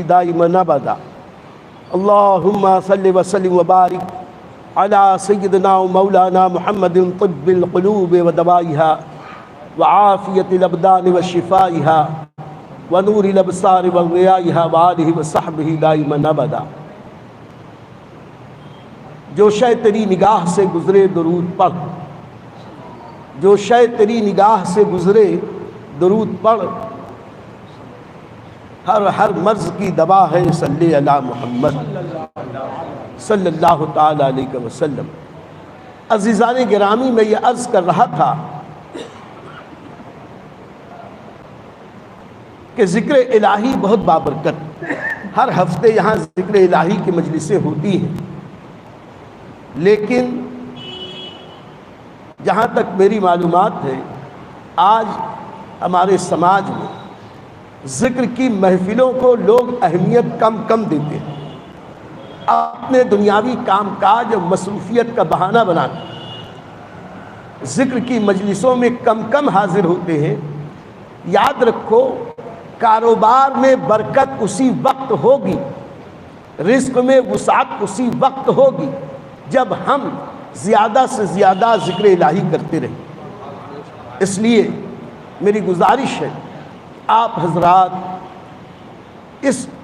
دائما ابدا اللهم صل وسلم وبارك على سيدنا ومولانا محمد طب القلوب ودوائها وعافية الابدان وشفائها ونور الابصار وضيائها وآلہ وصحبہ دائما ابدا۔ جو شے تیری نگاہ سے گزرے درود پڑھ، جو شے تیری نگاہ سے گزرے درود پڑھ، ہر مرض کی دوا ہے صلی علی محمد صلی اللہ تعالی علیہ وسلم۔ عزیزان گرامی، میں یہ عرض کر رہا تھا کہ ذکر الہی بہت بابرکت، ہر ہفتے یہاں ذکر الہی کی مجلسیں ہوتی ہیں، لیکن جہاں تک میری معلومات ہے آج ہمارے سماج میں ذکر کی محفلوں کو لوگ اہمیت کم دیتے ہیں، اپنے دنیاوی کام کاج اور مصروفیت کا بہانہ بنا کر ذکر کی مجلسوں میں کم حاضر ہوتے ہیں۔ یاد رکھو، کاروبار میں برکت اسی وقت ہوگی، رزق میں وسعت اسی وقت ہوگی جب ہم زیادہ سے زیادہ ذکر الہی کرتے رہیں۔ اس لیے میری گزارش ہے آپ حضرات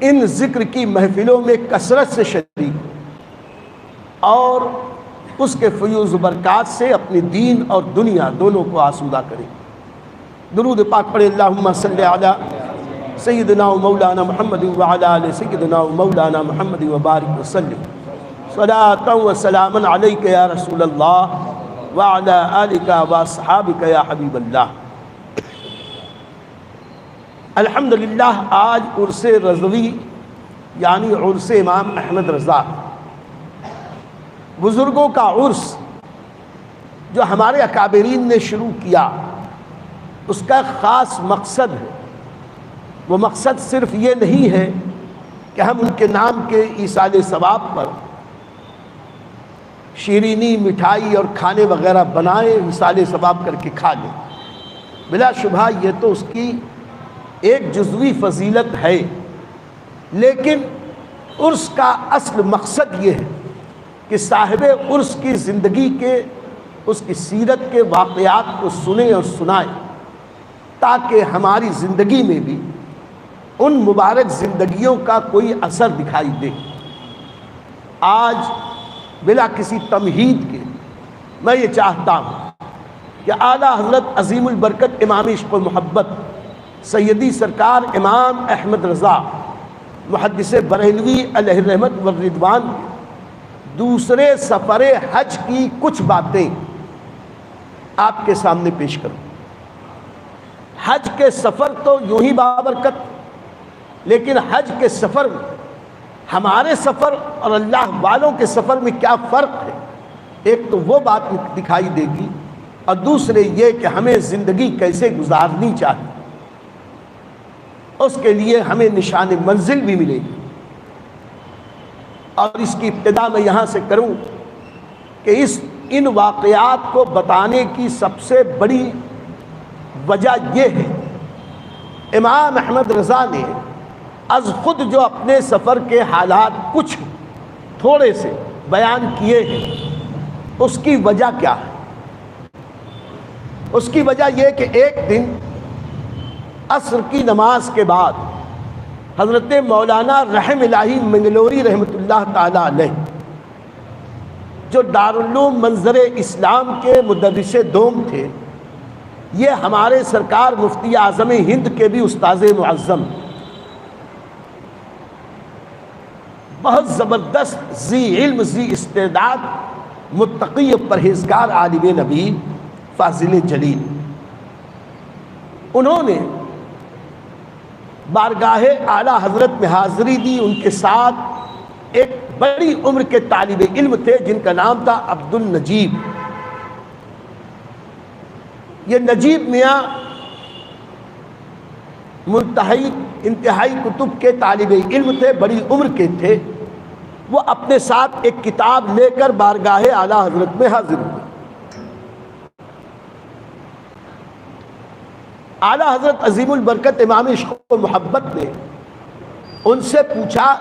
ان ذکر کی محفلوں میں کثرت سے شریک اور اس کے فیوز و برکات سے اپنی دین اور دنیا دونوں کو آسودہ کریں۔ درود پاک پڑھیں، اللہم صلی علی سیدنا و مولانا محمد وعلی آل سیدنا و مولانا محمد وبارک وسلم، صلاۃ و سلاما علیک یا رسول اللہ وعلی آلک و اصحابک یا حبیب اللہ۔ الحمدللہ آج عرس رضوی یعنی عرس امام احمد رضا، بزرگوں کا عرس جو ہمارے اکابرین نے شروع کیا، اس کا خاص مقصد ہے۔ وہ مقصد صرف یہ نہیں ہے کہ ہم ان کے نام کے ایصال ثواب پر شیرینی، مٹھائی اور کھانے وغیرہ بنائیں، ایصال ثواب کر کے کھا لیں۔ بلا شبہ یہ تو اس کی ایک جزوی فضیلت ہے، لیکن عرس کا اصل مقصد یہ ہے کہ صاحب عرس کی زندگی کے، اس کی سیرت کے واقعات کو سنیں اور سنائیں، تاکہ ہماری زندگی میں بھی ان مبارک زندگیوں کا کوئی اثر دکھائی دے۔ آج بلا کسی تمہید کے میں یہ چاہتا ہوں کہ اعلیٰ حضرت عظیم البرکت امام عشق و محبت سیدی سرکار امام احمد رضا محدث بریلوی علیہ الرحمت والرضوان دوسرے سفر حج کی کچھ باتیں آپ کے سامنے پیش کروں۔ حج کے سفر تو یوں ہی بابرکت، لیکن حج کے سفر میں ہمارے سفر اور اللہ والوں کے سفر میں کیا فرق ہے، ایک تو وہ بات دکھائی دے گی، اور دوسرے یہ کہ ہمیں زندگی کیسے گزارنی چاہیے، اس کے لیے ہمیں نشان منزل بھی ملے گی۔ اور اس کی ابتدا میں یہاں سے کروں کہ ان واقعات کو بتانے کی سب سے بڑی وجہ یہ ہے، امام احمد رضا نے از خود جو اپنے سفر کے حالات کچھ تھوڑے سے بیان کیے ہیں، اس کی وجہ کیا ہے؟ اس کی وجہ یہ کہ ایک دن عصر کی نماز کے بعد حضرت مولانا رحم الہی منگلوری رحمۃ اللہ تعالی علیہ، جو دارالعلوم منظر اسلام کے مدرس دوم تھے، یہ ہمارے سرکار مفتی اعظم ہند کے بھی استاذ معظم، بہت زبردست ذی علم، ذی استعداد، متقی پرہیزگار عالم نبی، فاضل جلیل، انہوں نے بارگاہ اعلیٰ حضرت میں حاضری دی۔ ان کے ساتھ ایک بڑی عمر کے طالب علم تھے جن کا نام تھا عبد النجیب۔ یہ نجیب میاں انتہائی کتب کے طالب علم تھے، بڑی عمر کے تھے۔ وہ اپنے ساتھ ایک کتاب لے کر بارگاہ اعلیٰ حضرت میں حاضر ہوئے۔ اعلیٰ حضرت عظیم البرکت امام عشق و محبت نے ان سے پوچھا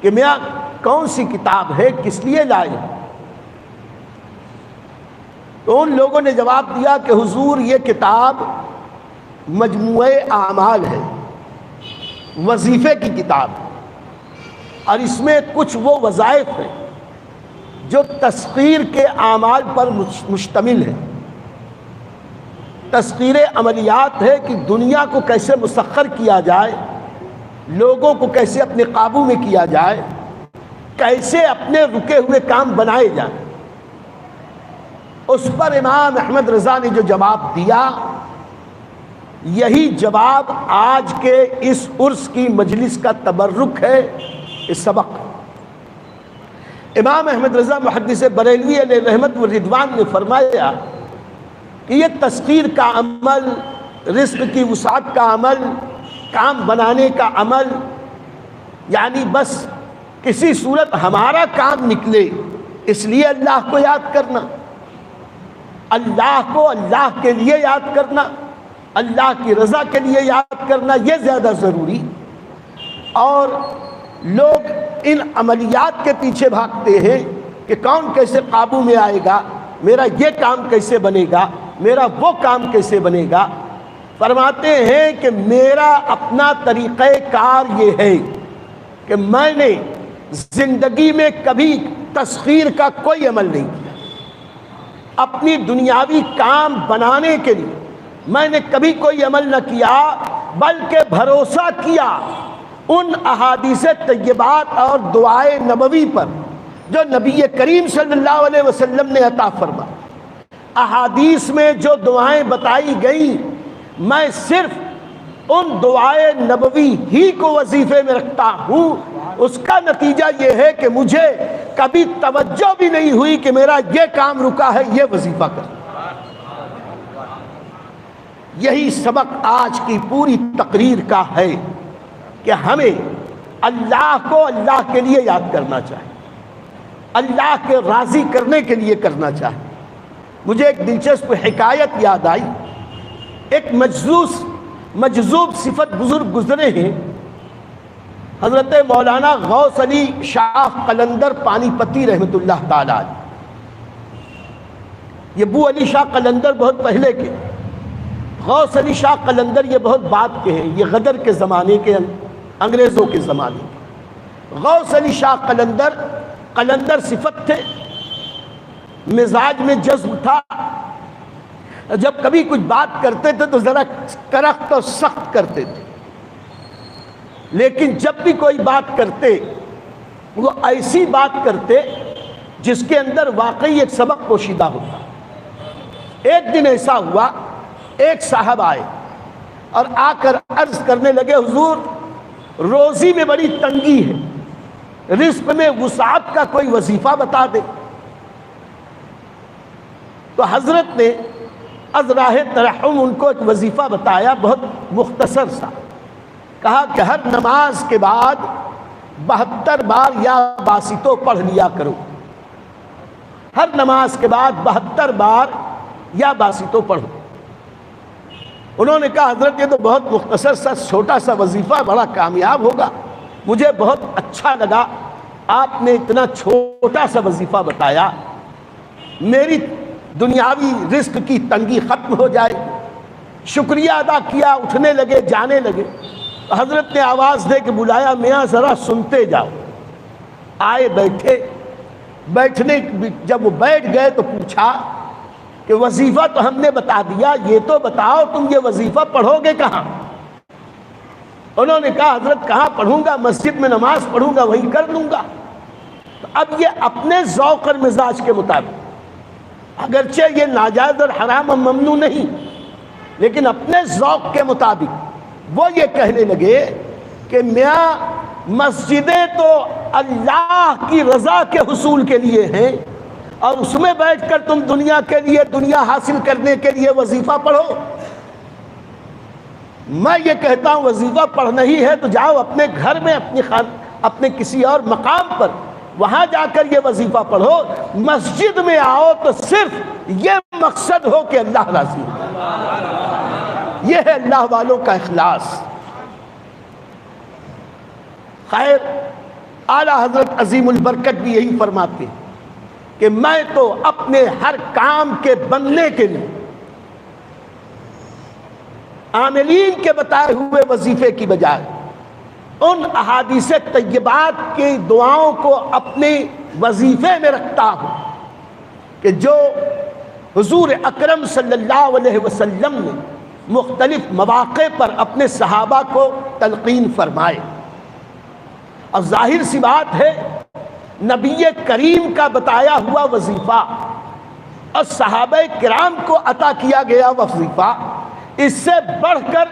کہ میاں کون سی کتاب ہے، کس لیے لائے؟ تو ان لوگوں نے جواب دیا کہ حضور یہ کتاب مجموعہ اعمال ہے، وظیفے کی کتاب ہے، اور اس میں کچھ وہ وظائف ہیں جو تسخیر کے اعمال پر مشتمل ہے۔ تسخیر عملیات ہے کہ دنیا کو کیسے مسخر کیا جائے، لوگوں کو کیسے اپنے قابو میں کیا جائے، کیسے اپنے رکے ہوئے کام بنائے جائیں۔ اس پر امام احمد رضا نے جو جواب دیا، یہی جواب آج کے اس عرس کی مجلس کا تبرک ہے، اس سبق۔ امام احمد رضا محدث بریلوی علیہ رحمت و رضوان نے فرمایا کہ یہ تسخیر کا عمل، رزق کی وسعت کا عمل، کام بنانے کا عمل، یعنی بس کسی صورت ہمارا کام نکلے اس لیے اللہ کو یاد کرنا، اللہ کو اللہ کے لیے یاد کرنا، اللہ کی رضا کے لیے یاد کرنا، یہ زیادہ ضروری۔ اور لوگ ان عملیات کے پیچھے بھاگتے ہیں کہ کون کیسے قابو میں آئے گا، میرا یہ کام کیسے بنے گا، میرا وہ کام کیسے بنے گا۔ فرماتے ہیں کہ میرا اپنا طریقہ کار یہ ہے کہ میں نے زندگی میں کبھی تسخیر کا کوئی عمل نہیں کیا، اپنی دنیاوی کام بنانے کے لیے میں نے کبھی کوئی عمل نہ کیا، بلکہ بھروسہ کیا ان احادیث طیبات اور دعائے نبوی پر جو نبی کریم صلی اللہ علیہ وسلم نے عطا فرما۔ احادیث میں جو دعائیں بتائی گئیں، میں صرف ان دعائے نبوی ہی کو وظیفے میں رکھتا ہوں۔ اس کا نتیجہ یہ ہے کہ مجھے کبھی توجہ بھی نہیں ہوئی کہ میرا یہ کام رکا ہے، یہ وظیفہ کر۔ یہی سبق آج کی پوری تقریر کا ہے کہ ہمیں اللہ کو اللہ کے لیے یاد کرنا چاہیے، اللہ کے راضی کرنے کے لیے کرنا چاہیے۔ مجھے ایک دلچسپ حکایت یاد آئی۔ ایک مجذوب صفت بزرگ گزرے ہیں، حضرت مولانا غوث علی شاہ قلندر پانی پتی رحمۃ اللہ تعالی علیہ۔ یہ ابو علی شاہ قلندر بہت پہلے کے، غوث علی شاہ قلندر یہ بہت بعد کے ہیں، یہ غدر کے زمانے کے، انگریزوں کے زمانے کے۔ غوث علی شاہ قلندر صفت تھے، مزاج میں جذب تھا، جب کبھی کچھ بات کرتے تھے تو ذرا کرخت اور سخت کرتے تھے، لیکن جب بھی کوئی بات کرتے وہ ایسی بات کرتے جس کے اندر واقعی ایک سبق پوشیدہ ہوتا۔ ایک دن ایسا ہوا، ایک صاحب آئے اور آ کر عرض کرنے لگے، حضور روزی میں بڑی تنگی ہے، رزق میں وسعت کا کوئی وظیفہ بتا دے۔ تو حضرت نے از راہ ترحم ان کو ایک وظیفہ بتایا، بہت مختصر سا۔ کہا کہ ہر نماز کے بعد 72 بار یا باسطو پڑھ لیا کرو، ہر نماز کے بعد 72 بار یا باسطو پڑھو۔ انہوں نے کہا حضرت یہ تو بہت مختصر سا چھوٹا سا وظیفہ بڑا کامیاب ہوگا، مجھے بہت اچھا لگا آپ نے اتنا چھوٹا سا وظیفہ بتایا، میری دنیاوی رزق کی تنگی ختم ہو جائے۔ شکریہ ادا کیا، اٹھنے لگے، جانے لگے۔ حضرت نے آواز دے کے بلایا، میاں ذرا سنتے جاؤ۔ آئے، بیٹھنے جب وہ بیٹھ گئے تو پوچھا کہ وظیفہ تو ہم نے بتا دیا، یہ تو بتاؤ تم یہ وظیفہ پڑھو گے کہاں؟ انہوں نے کہا حضرت کہاں پڑھوں گا، مسجد میں نماز پڑھوں گا وہیں کر لوں گا۔ تو اب یہ اپنے ذوق اور مزاج کے مطابق، اگرچہ یہ ناجائز اور حرام اور ممنوع نہیں، لیکن اپنے ذوق کے مطابق وہ یہ کہنے لگے کہ میاں مسجدیں تو اللہ کی رضا کے حصول کے لیے ہیں، اور اس میں بیٹھ کر تم دنیا کے لیے، دنیا حاصل کرنے کے لیے وظیفہ پڑھو۔ میں یہ کہتا ہوں وظیفہ پڑھنا ہی ہے تو جاؤ اپنے گھر میں، اپنے کسی اور مقام پر، وہاں جا کر یہ وظیفہ پڑھو۔ مسجد میں آؤ تو صرف یہ مقصد ہو کہ اللہ راضی ہو۔ یہ ہے اللہ والوں کا اخلاص۔ خیر اعلیٰ حضرت عظیم البرکت بھی یہی فرماتے ہیں کہ میں تو اپنے ہر کام کے بننے کے لیے عاملین کے بتائے ہوئے وظیفے کی بجائے ان احادیث طیبات کی دعاؤں کو اپنے وظیفے میں رکھتا ہوں کہ جو حضور اکرم صلی اللہ علیہ وسلم نے مختلف مواقع پر اپنے صحابہ کو تلقین فرمائے. اور ظاہر سی بات ہے نبی کریم کا بتایا ہوا وظیفہ اور صحابہ کرام کو عطا کیا گیا وظیفہ، اس سے بڑھ کر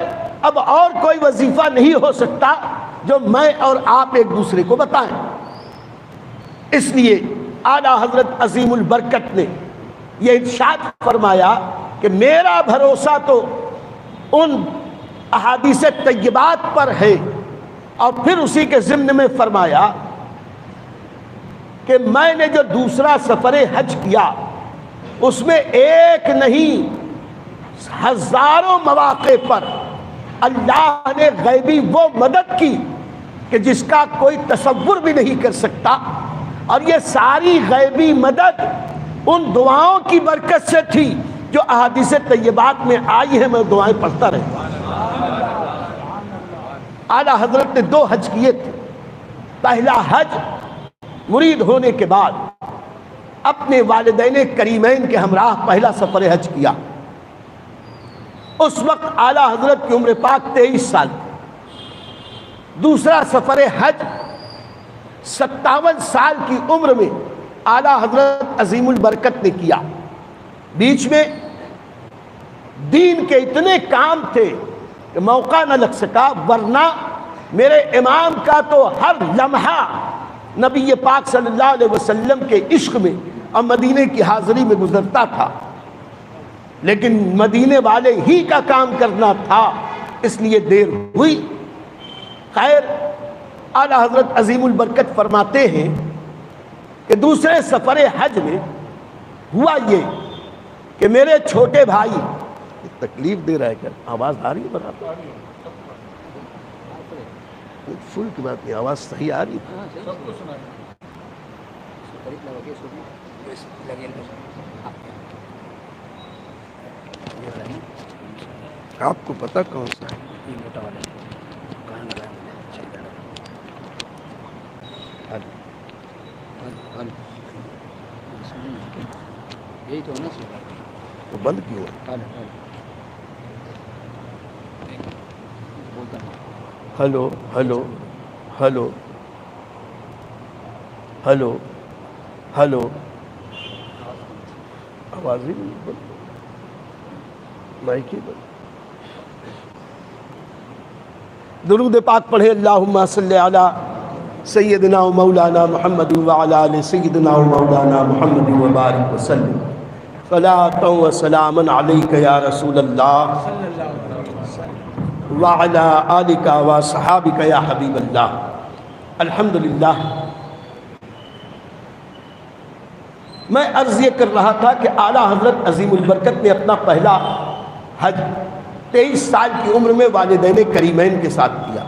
اب اور کوئی وظیفہ نہیں ہو سکتا جو میں اور آپ ایک دوسرے کو بتائیں. اس لیے اعلیٰ حضرت عظیم البرکت نے یہ ارشاد فرمایا کہ میرا بھروسہ تو ان احادیث طیبات پر ہے، اور پھر اسی کے ضمن میں فرمایا کہ میں نے جو دوسرا سفر حج کیا اس میں ایک نہیں ہزاروں مواقع پر اللہ نے غیبی وہ مدد کی کہ جس کا کوئی تصور بھی نہیں کر سکتا، اور یہ ساری غیبی مدد ان دعاؤں کی برکت سے تھی جو احادیث طیبات میں آئی ہے. میں دعائیں پڑھتا رہتا. اعلیٰ حضرت نے 2 حج کیے تھے. پہلا حج مرید ہونے کے بعد اپنے والدین کریمین کے ہمراہ پہلا سفر حج کیا. اس وقت اعلیٰ حضرت کی عمر پاک 23 سال تھی. دوسرا سفر حج 57 سال کی عمر میں اعلیٰ حضرت عظیم البرکت نے کیا. بیچ میں دین کے اتنے کام تھے کہ موقع نہ لگ سکا، ورنہ میرے امام کا تو ہر لمحہ نبی پاک صلی اللہ علیہ وسلم کے عشق میں اور مدینے کی حاضری میں گزرتا تھا، لیکن مدینے والے ہی کا کام کرنا تھا، اس لیے دیر ہوئی. خیر اعلیٰ حضرت عظیم البرکت فرماتے ہیں کہ دوسرے سفر حج میں ہوا یہ کہ میرے چھوٹے بھائی تکلیف دے رہا ہے. کیا آواز آ رہی ہے؟ بتا فل کی بات نہیں، آواز صحیح آ رہی ہے. آپ کو پتہ کون سا ہے؟ یہی تو نا تو بند کیوں؟ Hello hello hello hello hello آواز ہی نہیں بند، مائک ہی بند. درود پاک پڑھے. اللہم صلی علی سیدنا و مولانا محمد وعلی آل سیدنا و مولانا محمد وبارک وسلم. صلاۃ و سلام علیک یا رسول اللہ وعلی آلک و صحابک یا حبیب اللہ. الحمدللہ. میں عرض یہ کر رہا تھا کہ اعلیٰ حضرت عظیم البرکت نے اپنا پہلا حج 23 سال کی عمر میں والدین کریمین کے ساتھ کیا.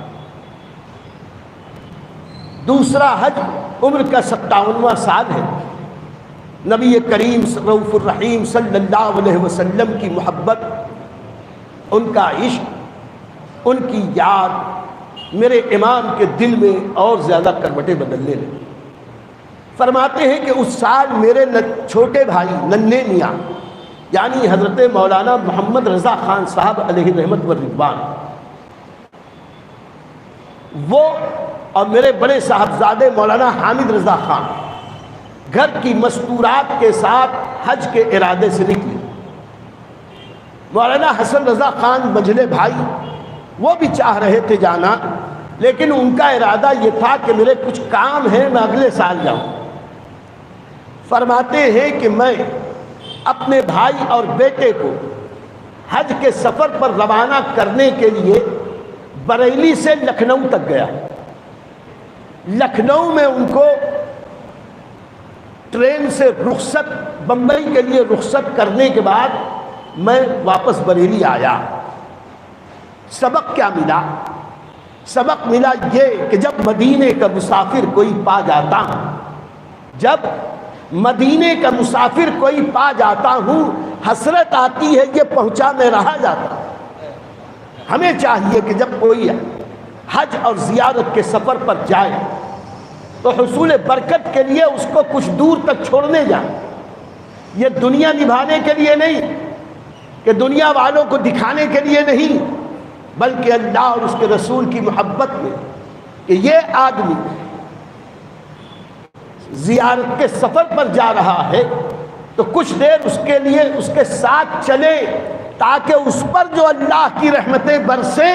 دوسرا حج عمر کا 57واں سال ہے. نبی کریم رؤوف الرحیم صلی اللہ علیہ وسلم کی محبت، ان کا عشق، ان کی یاد میرے امام کے دل میں اور زیادہ کروٹیں بدلنے لگی. فرماتے ہیں کہ اس سال میرے چھوٹے بھائی ننھے میاں یعنی حضرت مولانا محمد رضا خان صاحب علیہ رحمت و رضوان، وہ اور میرے بڑے صاحبزادے مولانا حامد رضا خان گھر کی مستورات کے ساتھ حج کے ارادے سے نکلے. مولانا حسن رضا خان منجھلے بھائی وہ بھی چاہ رہے تھے جانا، لیکن ان کا ارادہ یہ تھا کہ میرے کچھ کام ہیں، میں اگلے سال جاؤں. فرماتے ہیں کہ میں اپنے بھائی اور بیٹے کو حج کے سفر پر روانہ کرنے کے لیے بریلی سے لکھنؤ تک گیا. لکھنؤ میں ان کو ٹرین سے رخصت بمبئی کے لیے رخصت کرنے کے بعد میں واپس بریلی آیا. سبق کیا ملا سبق ملا یہ کہ جب مدینے کا مسافر کوئی پا جاتا ہوں، جب مدینے کا مسافر کوئی پا جاتا ہوں، حسرت آتی ہے یہ پہنچا میں رہا جاتا ہوں۔ ہمیں چاہیے کہ جب کوئی حج اور زیارت کے سفر پر جائے تو حصول برکت کے لیے اس کو کچھ دور تک چھوڑنے جائے، یہ دنیا نبھانے کے لیے نہیں، کہ دنیا والوں کو دکھانے کے لیے نہیں، بلکہ اللہ اور اس کے رسول کی محبت میں، کہ یہ آدمی زیارت کے سفر پر جا رہا ہے تو کچھ دیر اس کے لیے اس کے ساتھ چلے، تاکہ اس پر جو اللہ کی رحمتیں برسیں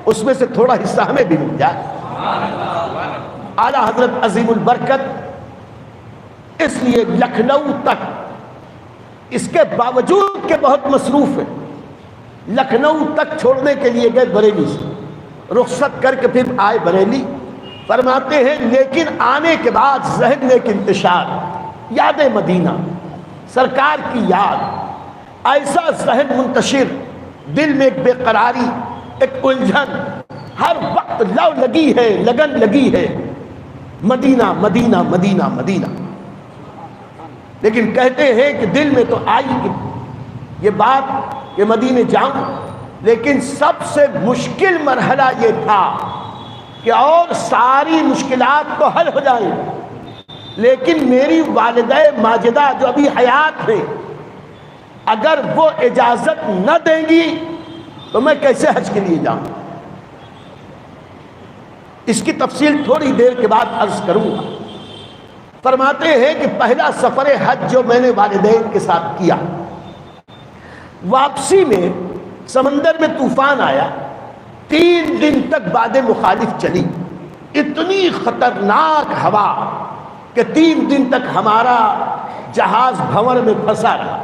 اس میں سے تھوڑا حصہ ہمیں بھی مل جائے۔ اعلیٰ حضرت عظیم البرکت اس لیے لکھنؤ تک، اس کے باوجود کہ بہت مصروف ہے، لکھنؤ تک چھوڑنے کے لیے گئے بریلی سے، رخصت کر کے پھر آئے بریلی۔ فرماتے ہیں لیکن آنے کے بعد ذہن میں ایک انتشار، یاد مدینہ، سرکار کی یاد، ایسا ذہن منتشر، دل میں ایک بے قراری، ایک الجھن، ہر وقت لو لگی ہے، لگن لگی ہے، مدینہ مدینہ مدینہ مدینہ۔ لیکن کہتے ہیں کہ دل میں تو آئی کہ یہ بات کہ مدینے جاؤں، لیکن سب سے مشکل مرحلہ یہ تھا کہ اور ساری مشکلات تو حل ہو جائیں، لیکن میری والدہ ماجدہ جو ابھی حیات ہیں، اگر وہ اجازت نہ دیں گی تو میں کیسے حج کے لیے جاؤں؟ اس کی تفصیل تھوڑی دیر کے بعد عرض کروں گا۔ فرماتے ہیں کہ پہلا سفر حج جو میں نے والدین کے ساتھ کیا، واپسی میں سمندر میں طوفان آیا، 3 دن تک باد مخالف چلی، اتنی خطرناک ہوا کہ 3 دن تک ہمارا جہاز بھنور میں پھنسا رہا،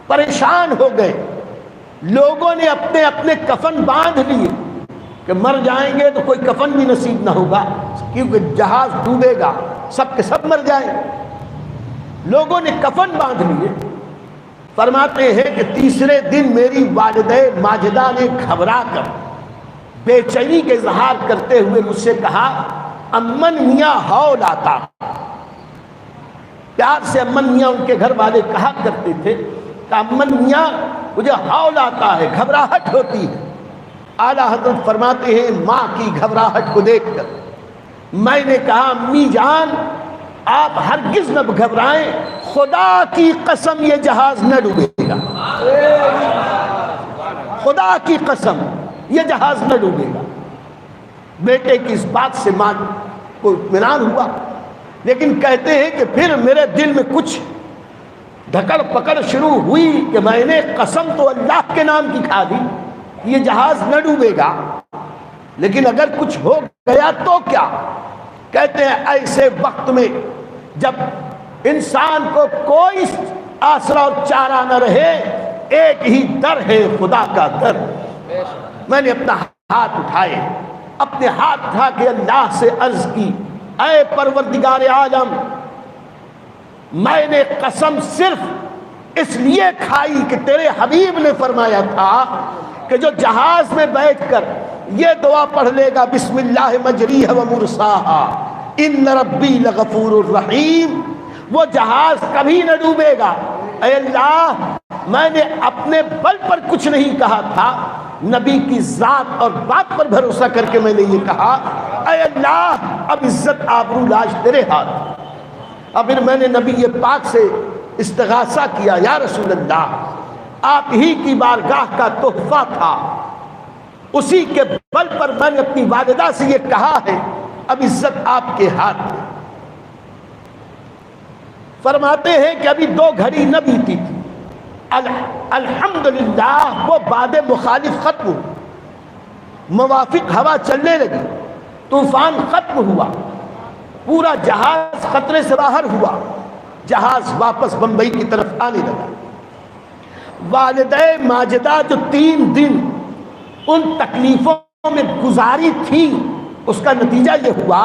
پریشان ہو گئے، لوگوں نے اپنے اپنے کفن باندھ لیے کہ مر جائیں گے تو کوئی کفن بھی نصیب نہ ہوگا، کیونکہ جہاز ڈوبے گا، سب کے سب مر جائیں۔ لوگوں نے کفن باندھ لیے۔ فرماتے ہیں کہ تیسرے دن میری والدہ ماجدہ نے گھبرا کر بے چینی کے اظہار کرتے ہوئے مجھ سے کہا، امن میاں ہول آتا۔ پیار سے امن میاں ان کے گھر والے کہا کرتے تھے کہ امن میاں مجھے ہول آتا ہے، گھبراہٹ ہوتی ہے۔ اعلیٰ حضرت فرماتے ہیں ماں کی گھبراہٹ کو دیکھ کر میں نے کہا، امی جان آپ ہرگز نہ گھبرائیں، خدا کی قسم یہ جہاز نہ ڈوبے گا، خدا کی قسم یہ جہاز نہ ڈوبے گا۔ بیٹے کی اس بات سے ماں کو اطمینان ہوا، لیکن کہتے ہیں کہ پھر میرے دل میں کچھ دھکڑ پکڑ شروع ہوئی کہ میں نے قسم تو اللہ کے نام کی کھا دی، یہ جہاز نہ ڈوبے گا، لیکن اگر کچھ ہو گیا تو کیا؟ کہتے ہیں ایسے وقت میں جب انسان کو کوئی آسرا اور چارہ نہ رہے، ایک ہی در ہے خدا کا در۔ میں نے اپنا ہاتھ اٹھائے، اپنے ہاتھ اٹھا کے اللہ سے عرض کی، اے پروردگار عالم، میں نے قسم صرف اس لیے کھائی کہ تیرے حبیب نے فرمایا تھا کہ جو جہاز میں بیٹھ کر یہ دعا پڑھ لے گا، بسم اللہ مجریہ و مرساہا ان ربی لغفور الرحیم، وہ جہاز کبھی نہ ڈوبے گا۔ اے اللہ، میں نے اپنے بل پر کچھ نہیں کہا تھا، نبی کی ذات اور بات پر بھروسہ کر کے میں نے یہ کہا، اے اللہ اب عزت آبرو لاج تیرے ہاتھ۔ اب پھر میں نے نبی پاک سے استغاثہ کیا، یا رسول اللہ، آپ ہی کی بارگاہ کا تحفہ تھا، اسی کے بل پر میں نے اپنی والدہ سے یہ کہا ہے، اب عزت آپ کے ہاتھ میں۔ فرماتے ہیں کہ ابھی 2 گھڑی نہ بیتی تھی، الحمدللہ وہ باد مخالف ختم ہو، موافق ہوا چلنے لگی، طوفان ختم ہوا، پورا جہاز خطرے سے باہر ہوا، جہاز واپس بمبئی کی طرف آنے لگا۔ والدہ ماجدہ جو 3 دن ان تکلیفوں میں گزاری تھی، اس کا نتیجہ یہ ہوا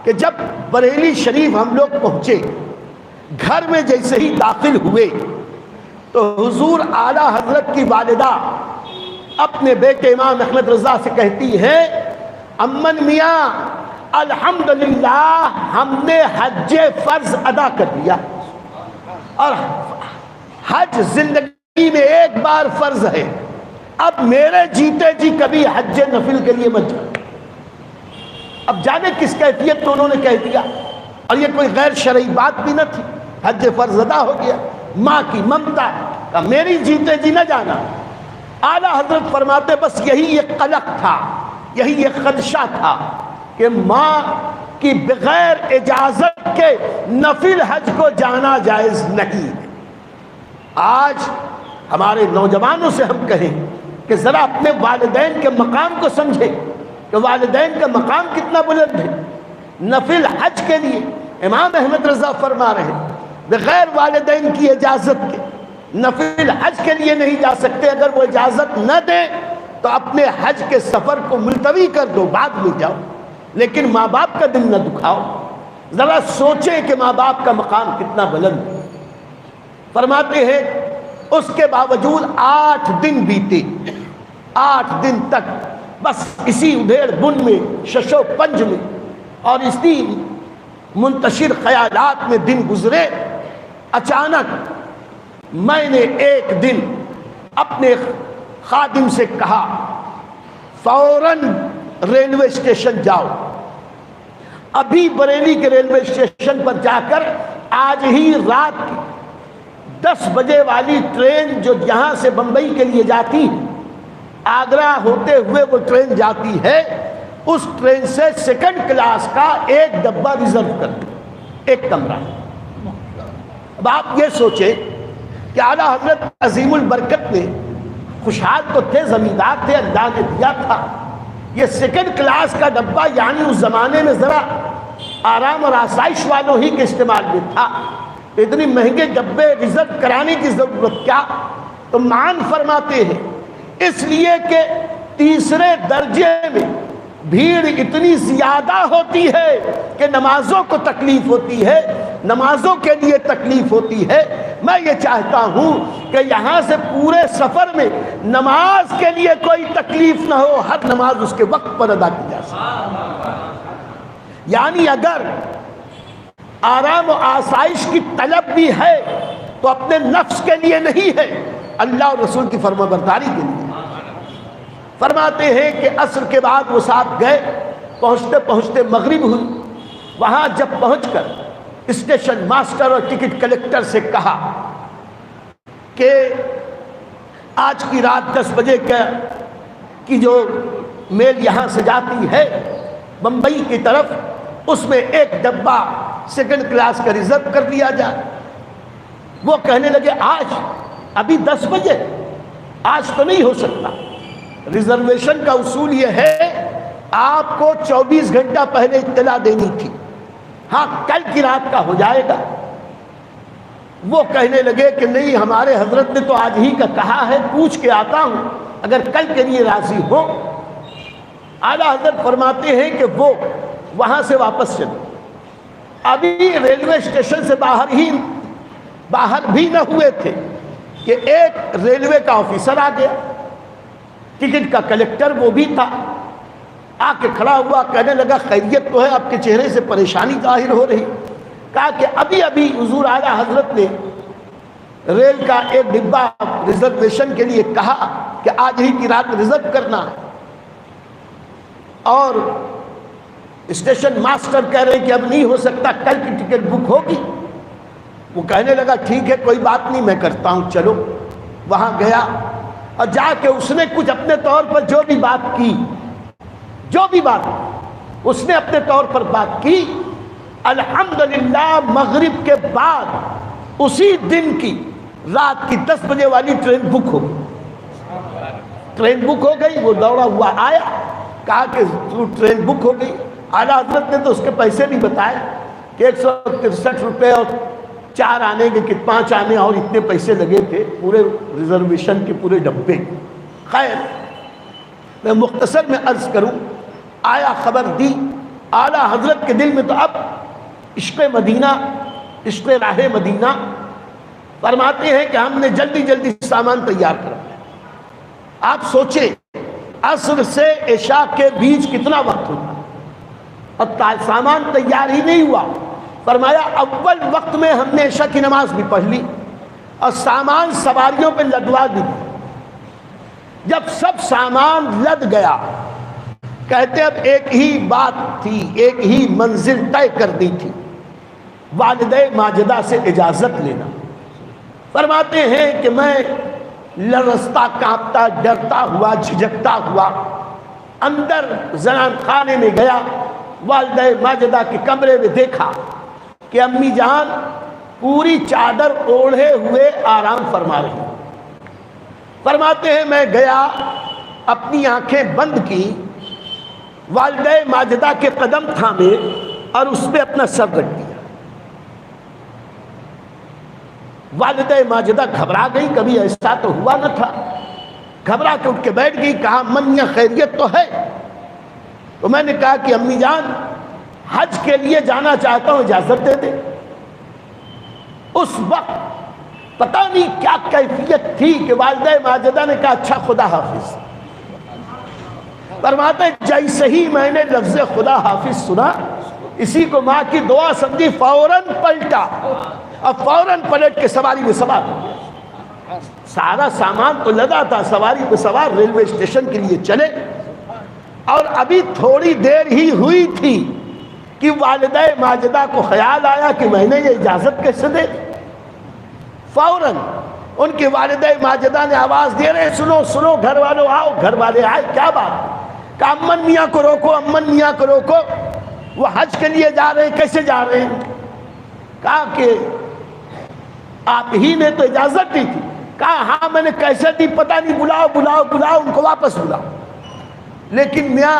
کہ جب بریلی شریف ہم لوگ پہنچے، گھر میں جیسے ہی داخل ہوئے تو حضور اعلیٰ حضرت کی والدہ اپنے بیٹے امام احمد رضا سے کہتی ہے امن میاں الحمدللہ ہم نے حج فرض ادا کر دیا، اور حج زندگی میں ایک بار فرض ہے، اب میرے جیتے جی کبھی حج نفل کے لیے مت جاؤ۔ اب جانے کس کیفیت میں انہوں نے کہہ دیا، اور یہ کوئی غیر شرعی بات بھی نہ تھی، حج فرض ادا ہو گیا، ماں کی ممتا کا میری جیتے جی نہ جانا۔ اعلیٰ حضرت فرماتے بس یہی ایک قلق تھا، یہی ایک خدشہ تھا کہ ماں کی بغیر اجازت کے نفل حج کو جانا جائز نہیں ہے۔ آج ہمارے نوجوانوں سے ہم کہیں کہ ذرا اپنے والدین کے مقام کو سمجھیں کہ والدین کا مقام کتنا بلند ہے۔ نفل حج کے لیے امام احمد رضا فرما رہے بغیر والدین کی اجازت کے نفل حج کے لیے نہیں جا سکتے، اگر وہ اجازت نہ دیں تو اپنے حج کے سفر کو ملتوی کر دو، بعد میں جاؤ، لیکن ماں باپ کا دل نہ دکھاؤ۔ ذرا سوچیں کہ ماں باپ کا مقام کتنا بلند ہے۔ فرماتے ہیں اس کے باوجود 8 دن بیتے، 8 دن تک بس اسی ادھیڑ بن میں، شش و پنج میں اور اسی منتشر خیالات میں دن گزرے۔ اچانک میں نے ایک دن اپنے خادم سے کہا فوراً ریلوے اسٹیشن جاؤ، ابھی بریلی کے ریلوے اسٹیشن پر جا کر آج ہی رات کی 10 بجے والی ٹرین جو یہاں سے بمبئی کے لیے جاتی ہے، آگرہ ہوتے ہوئے وہ ٹرین جاتی ہے، اس ٹرین سے 2nd کلاس کا ایک ڈبہ ریزرو کر دو، ایک کمرہ۔ اب آپ یہ سوچیں کہ اعلیٰ حضرت عظیم البرکت نے، خوشحال تو تھے، زمیندار تھے، اللہ نے دیا تھا، یہ 2nd کلاس کا ڈبہ یعنی اس زمانے میں ذرا آرام اور آسائش والوں ہی کے استعمال میں تھا، اتنی مہنگے ڈبے ریزرو کرانے کی ضرورت کیا؟ تو مان فرماتے ہیں اس لیے کہ تیسرے درجے میں بھیڑ اتنی زیادہ ہوتی ہے کہ نمازوں کو تکلیف ہوتی ہے، نمازوں کے لیے تکلیف ہوتی ہے۔ میں یہ چاہتا ہوں کہ یہاں سے پورے سفر میں نماز کے لیے کوئی تکلیف نہ ہو، ہر نماز اس کے وقت پر ادا کی جا سکے۔ یعنی اگر آرام و آسائش کی طلب بھی ہے تو اپنے نفس کے لیے نہیں ہے، اللہ اور رسول کی فرما برداری کے لیے۔ فرماتے ہیں کہ عصر کے بعد وہ صاحب گئے، پہنچتے پہنچتے مغرب ہوئی۔ وہاں جب پہنچ کر اسٹیشن ماسٹر اور ٹکٹ کلیکٹر سے کہا کہ آج کی رات 10 بجے کی جو میل یہاں سے جاتی ہے بمبئی کی طرف، اس میں ایک ڈبہ 2nd کلاس کا ریزرو کر دیا جائے۔ وہ کہنے لگے آج ابھی 10 بجے، آج تو نہیں ہو سکتا۔ ریزرویشن کا اصول یہ ہے آپ کو 24 گھنٹہ پہلے اطلاع دینی تھی، ہاں کل کی رات کا ہو جائے گا۔ وہ کہنے لگے کہ نہیں، ہمارے حضرت نے تو آج ہی کا کہا ہے، پوچھ کے آتا ہوں اگر کل کے لیے راضی ہو۔ اعلیٰ حضرت فرماتے ہیں کہ وہ وہاں سے واپس چلے، ابھی ریلوے اسٹیشن سے باہر بھی نہ ہوئے تھے کہ ایک ریلوے کا آفیسر آ گیا، ٹکٹ کا کلیکٹر وہ بھی تھا، آ کے کھڑا ہوا، کہنے لگا خیریت تو ہے؟ آپ کے چہرے سے پریشانی ظاہر ہو رہی۔ کہا کہ ابھی حضور اعلیٰ حضرت نے ریل کا ایک ڈبہ ریزرویشن کے لیے کہا کہ آج ہی کی رات ریزرو کرنا ہے، اور اسٹیشن ماسٹر کہہ رہے کہ اب نہیں ہو سکتا، کل کی ٹکٹ بک ہوگی۔ وہ کہنے لگا ٹھیک ہے کوئی بات نہیں، میں کرتا ہوں، چلو۔ وہاں گیا اور جا کے اس نے کچھ اپنے طور پر جو بھی بات اس نے اپنے طور پر بات کی۔ الحمدللہ مغرب کے بعد اسی دن کی رات کی 10 بجے والی ٹرین بک ہو گئی۔ وہ دوڑا ہوا آیا، کہا کہ ٹرین بک ہو گئی۔ اعلیٰ حضرت نے تو اس کے پیسے بھی بتائے کہ 163 روپے اور 4 آنے کے 5 آنے اور اتنے پیسے لگے تھے پورے ریزرویشن کے پورے ڈبے۔ خیر میں مختصر میں عرض کروں، آیا خبر دی اعلیٰ حضرت کے دل میں تو اب عشق مدینہ، عشق راہ مدینہ۔ فرماتے ہیں کہ ہم نے جلدی سامان تیار کر لیا۔ آپ سوچیں عصر سے عشاء کے بیچ کتنا وقت ہوتا اور سامان تیار ہی نہیں ہوا. فرمایا اول وقت میں ہم نے عشاء کی نماز بھی پڑھ لی اور سامان سواریوں پہ لدوا دی. جب سب سامان لد گیا کہتے اب ایک ہی بات تھی, ایک ہی منزل طے کرنی تھی, والدہ ماجدہ سے اجازت لینا. فرماتے ہیں کہ میں لرزتا کانپتا ڈرتا ہوا جھجکتا ہوا اندر زنان خانے میں گیا. والدہ ماجدہ کے کمرے میں دیکھا کہ امی جان پوری چادر اوڑھے ہوئے آرام فرما رہی. فرماتے ہیں میں گیا, اپنی آنکھیں بند کی, والدہ ماجدہ کے قدم تھامے اور اس پہ اپنا سر رکھ دیا. والدہ ماجدہ گھبرا گئی, کبھی ایسا تو ہوا نہ تھا. گھبرا کے اٹھ کے بیٹھ گئی. کہا من یا خیریت تو ہے؟ تو میں نے کہا کہ امی جان حج کے لیے جانا چاہتا ہوں, اجازت دے دیں. اس وقت پتہ نہیں کیا کیفیت تھی کہ والدہ ماجدہ نے کہا اچھا خدا حافظ. فرماتے ہیں جیسے ہی میں نے لفظ خدا حافظ سنا, اسی کو ماں کی دعا سمجھی, فوراً پلٹا اور فوراً پلٹ کے سواری میں سوار ہو گیا. سارا سامان تو لدا تھا, سواری پہ سوار ریلوے اسٹیشن کے لیے چلے. اور ابھی تھوڑی دیر ہی ہوئی تھی کہ والدہ ماجدہ کو خیال آیا کہ میں نے یہ اجازت کیسے دے دی. فوراً ان کی والدہ ماجدہ نے آواز دے رہے سنو سنو گھر والوں آؤ. گھر والے آئے, کیا بات؟ کہا امن میاں کو روکو, امن میاں کو روکو, وہ حج کے لیے جا رہے ہیں. کیسے جا رہے ہیں؟ کہا کہ آپ ہی نے تو اجازت دی تھی. کہا ہاں میں نے کیسے دی پتہ نہیں, بلاؤ بلاؤ بلاؤ, ان کو واپس بلاؤ. لیکن میاں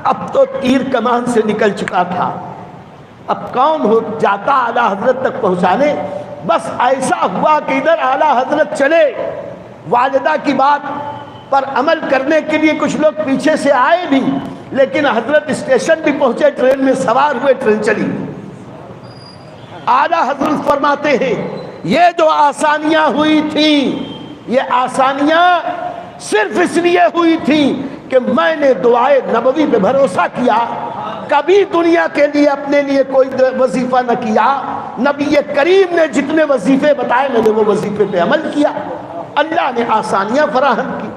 اب تو تیر کمان سے نکل چکا تھا, اب کون ہو جاتا اعلیٰ حضرت تک پہنچانے. بس ایسا ہوا کہ ادھر اعلیٰ حضرت چلے, والدہ کی بات پر عمل کرنے کے لیے کچھ لوگ پیچھے سے آئے بھی, لیکن حضرت اسٹیشن بھی پہنچے, ٹرین میں سوار ہوئے, ٹرین چلی. اعلیٰ حضرت فرماتے ہیں یہ جو آسانیاں ہوئی تھیں, یہ آسانیاں صرف اس لیے ہوئی تھیں کہ میں نے دعائے نبوی پہ بھروسہ کیا, کبھی دنیا کے لیے اپنے لیے کوئی وظیفہ نہ کیا. نبی کریم نے جتنے وظیفے بتائے میں نے وہ وظیفے پہ عمل کیا, اللہ نے آسانیاں فراہم کی.